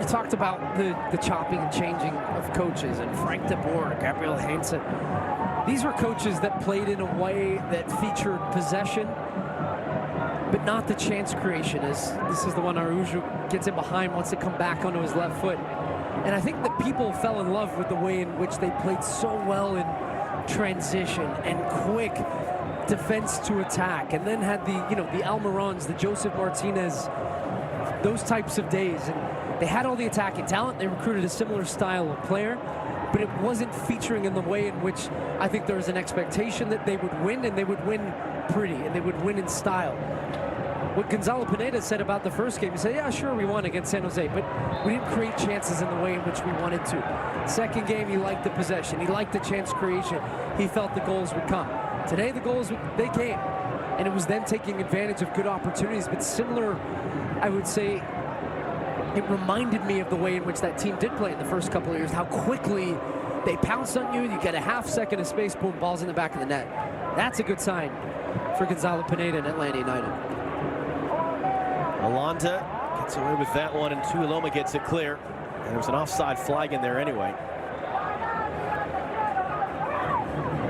You talked about the chopping and changing of coaches, and Frank de Boer, Gabriel Heinze. These were coaches that played in a way that featured possession, but not the chance creation. As this is the one Araujo gets in behind, wants to come back onto his left foot. And I think that people fell in love with the way in which they played so well in transition and quick defense to attack, and then had the Almirons, the Joseph Martinez, those types of days. And they had all the attacking talent. They recruited a similar style of player, but it wasn't featuring in the way in which I think there was an expectation that they would win, and they would win pretty, and they would win in style. What Gonzalo Pineda said about the first game, he said, yeah, sure, we won against San Jose, but we didn't create chances in the way in which we wanted to. Second game, he liked the possession. He liked the chance creation. He felt the goals would come. Today, the goals, they came, and it was them taking advantage of good opportunities, but similar, I would say, it reminded me of the way in which that team did play in the first couple of years, how quickly they pounce on you, you get a half second of space, boom, ball's in the back of the net. That's a good sign for Gonzalo Pineda and Atlanta United. Alonda gets away with that one, and Tuiloma gets it clear. And there was an offside flag in there anyway.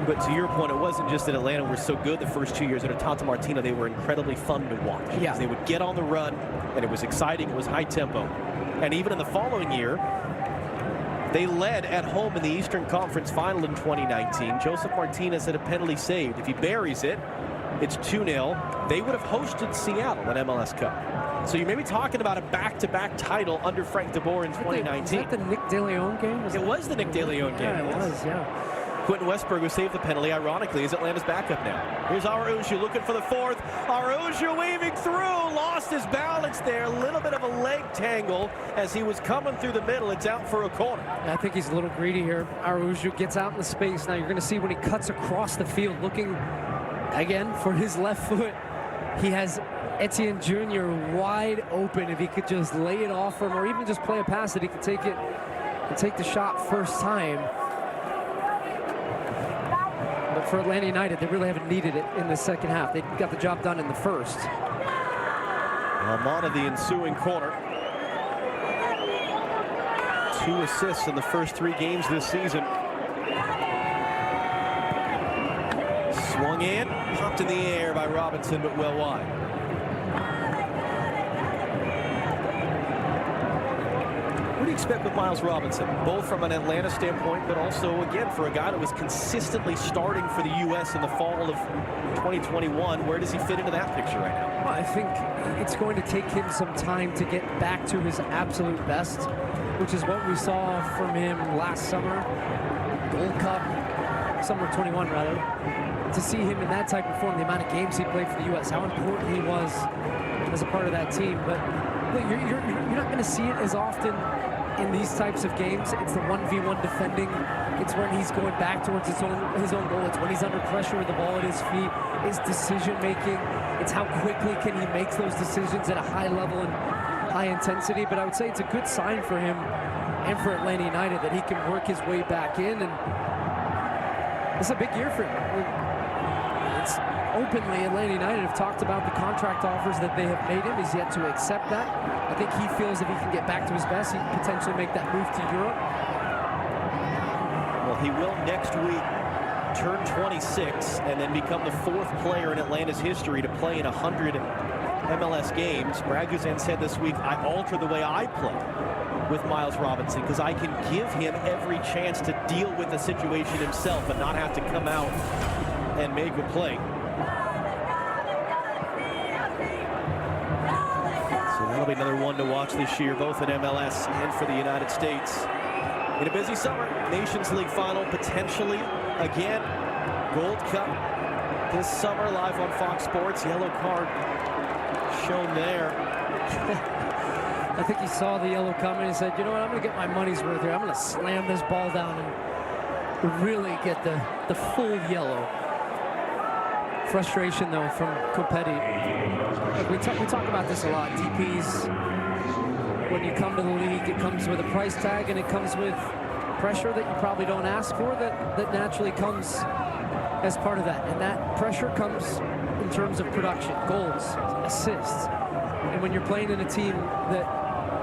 But to your point, it wasn't just that Atlanta were so good the first 2 years under Tata Martino. They were incredibly fun to watch. Yeah. They would get on the run, and it was exciting. It was high tempo. And even in the following year, they led at home in the Eastern Conference Final in 2019. Joseph Martinez had a penalty saved. If he buries it, it's 2-0. They would have hosted Seattle in MLS Cup. So you may be talking about a back-to-back title under Frank de Boer in 2019. Was that the Nick De Leon game? It was the Nick De Leon game. Yeah, it was, yeah. Quentin Westberg, who saved the penalty, ironically, is Atlanta's backup now. Here's Araujo looking for the fourth. Araujo weaving through, lost his balance there. A little bit of a leg tangle as he was coming through the middle. It's out for a corner. I think he's a little greedy here. Araujo gets out in the space. Now you're going to see when he cuts across the field, looking again for his left foot. He has Etienne Jr. wide open. If he could just lay it off for him, or even just play a pass that he could take it and take the shot first time. But for Atlanta United, they really haven't needed it in the second half. They got the job done in the first. Almada, the ensuing corner. 2 assists in the first 3 games this season. Swung in, popped in the air by Robinson, but well wide. What do you expect with Miles Robinson, both from an Atlanta standpoint, but also, again, for a guy that was consistently starting for the U.S. in the fall of 2021? Where does he fit into that picture right now? Well, I think it's going to take him some time to get back to his absolute best, which is what we saw from him last summer, Gold Cup, summer 21 rather. To see him in that type of form, the amount of games he played for the U.S., how important he was as a part of that team. But you're not going to see it as often in these types of games. It's the 1v1 defending. It's when he's going back towards his own goal. It's when he's under pressure with the ball at his feet. It's decision making. It's how quickly can he make those decisions at a high level and high intensity. But I would say it's a good sign for him and for Atlanta United that he can work his way back in. And it's a big year for him. It's openly, Atlanta United have talked about the contract offers that they have made him. He's yet to accept that. I think he feels if he can get back to his best, he can potentially make that move to Europe. Well, he will next week turn 26 and then become the 4th player in Atlanta's history to play in 100 MLS games, Brad Guzan said this week, I alter the way I play with Miles Robinson because I can give him every chance to deal with the situation himself and not have to come out and make a play. So that'll be another one to watch this year, both in MLS and for the United States. In a busy summer, Nations League final potentially again. Gold Cup this summer, live on Fox Sports. Yellow card shown there. I think he saw the yellow coming and said, you know what, I'm going to get my money's worth here. I'm going to slam this ball down and really get the full yellow. Frustration, though, from Copetti. We talk about this a lot. DPs, when you come to the league, it comes with a price tag and it comes with pressure that you probably don't ask for that naturally comes as part of that. And that pressure comes in terms of production, goals, assists. And when you're playing in a team that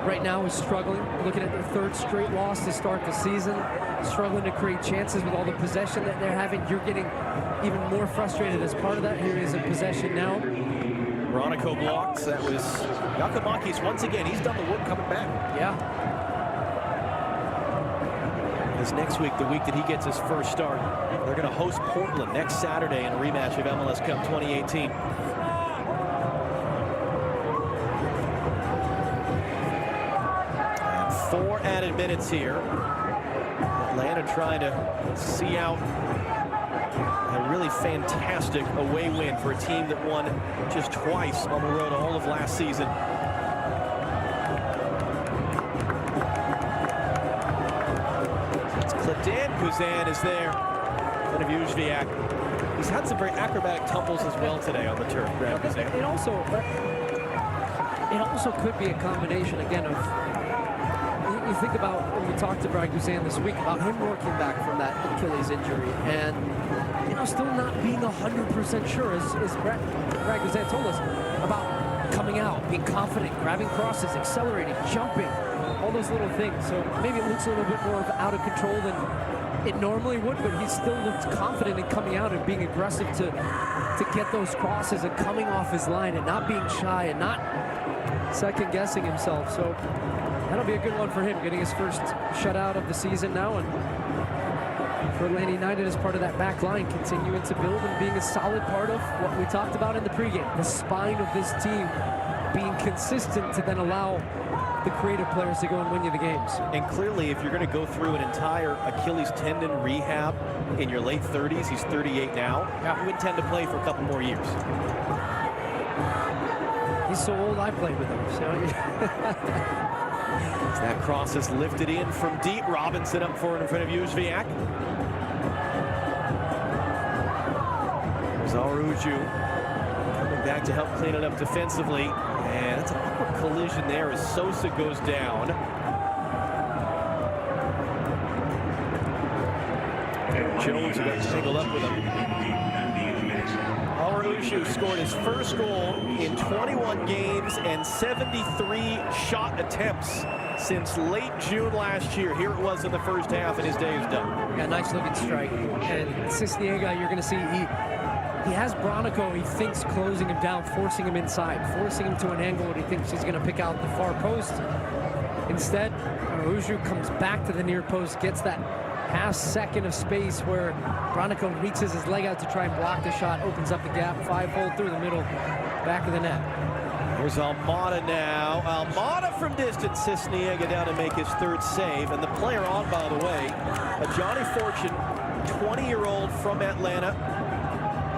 right now is struggling, looking at their third straight loss to start the season, struggling to create chances with all the possession that they're having, you're getting even more frustrated as part of that. Here is a possession now. Bronico blocks. That was Yakamakis once again. He's done the work coming back. Yeah. As next week, the week that he gets his first start, they're going to host Portland next Saturday in a rematch of MLS Cup 2018. And 4 added minutes here. Atlanta trying to see out a really fantastic away win for a team that won just twice on the road all of last season. It's clipped in. Kuzan is there. Uzviak. He's had some very acrobatic tumbles as well today on the turf. It also could be a combination again of, you think about when we talked to Brad Guzan this week about him working back from that Achilles injury and still not being 100% sure, as Brad Guzan told us, about coming out, being confident, grabbing crosses, accelerating, jumping, all those little things. So maybe it looks a little bit more out of control than it normally would, but he still looked confident in coming out and being aggressive to get those crosses and coming off his line and not being shy and not second-guessing himself. So that'll be a good one for him, getting his first shutout of the season now, and for Atlanta United as part of that back line, continuing to build and being a solid part of what we talked about in the pregame, the spine of this team being consistent to then allow the creative players to go and win you the games. And clearly, if you're going to go through an entire Achilles tendon rehab in your late 30s, he's 38 now, you intend to play for a couple more years. He's so old, I played with him. So that cross is lifted in from deep. Robinson up for it in front of Uzviak. Zaruju coming back to help clean it up defensively. And that's an awkward collision there as Sosa goes down. Jones got tangled up with him. Zaruju scored his first goal in 21 games and 73 shot attempts since late June last year. Here it was in the first half, and his day is done. Yeah, nice looking strike. And Cisniega, you're going to see he has Bronico, he thinks, closing him down, forcing him inside, forcing him to an angle where he thinks he's going to pick out the far post. Instead, Zaruju comes back to the near post, gets that half second of space where Bronico reaches his leg out to try and block the shot, opens up the gap, 5-hole through the middle, back of the net. Here's Almada now. Almada from distance. Cisniega down to make his third save. And the player on, by the way, a Johnny Fortune, 20-year-old from Atlanta,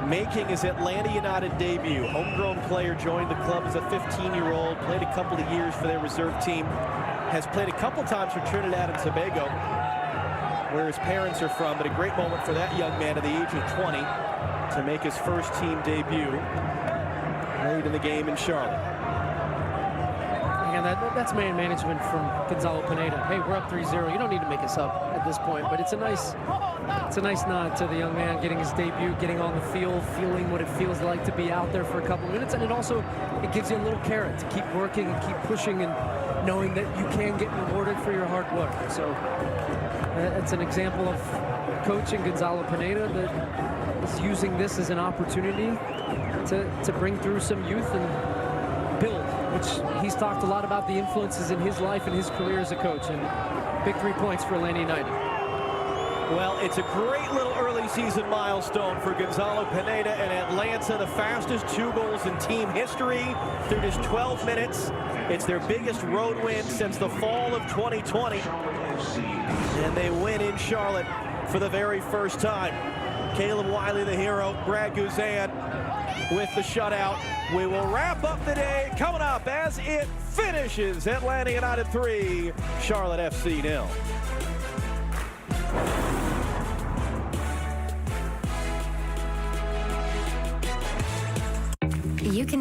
making his Atlanta United debut. Homegrown player, joined the club as a 15-year-old, played a couple of years for their reserve team, has played a couple times for Trinidad and Tobago, where his parents are from, but a great moment for that young man at the age of 20 to make his first team debut late in the game in Charlotte. And that's man management from Gonzalo Pineda. Hey, we're up 3-0. You don't need to make us up at this point, but it's a nice nod to the young man getting his debut, getting on the field, feeling what it feels like to be out there for a couple of minutes, and it gives you a little carrot to keep working and keep pushing and knowing that you can get rewarded for your hard work. So it's an example of coaching Gonzalo Pineda that is using this as an opportunity to bring through some youth and which he's talked a lot about the influences in his life and his career as a coach. And big 3 points for Atlanta United. Well, it's a great little early season milestone for Gonzalo Pineda and Atlanta, the fastest 2 goals in team history through just 12 minutes. It's their biggest road win since the fall of 2020. And they win in Charlotte for the very first time. Caleb Wiley, the hero, Brad Guzan with the shutout. We will wrap up the day coming up as it finishes. Atlanta United 3, Charlotte FC 0. You can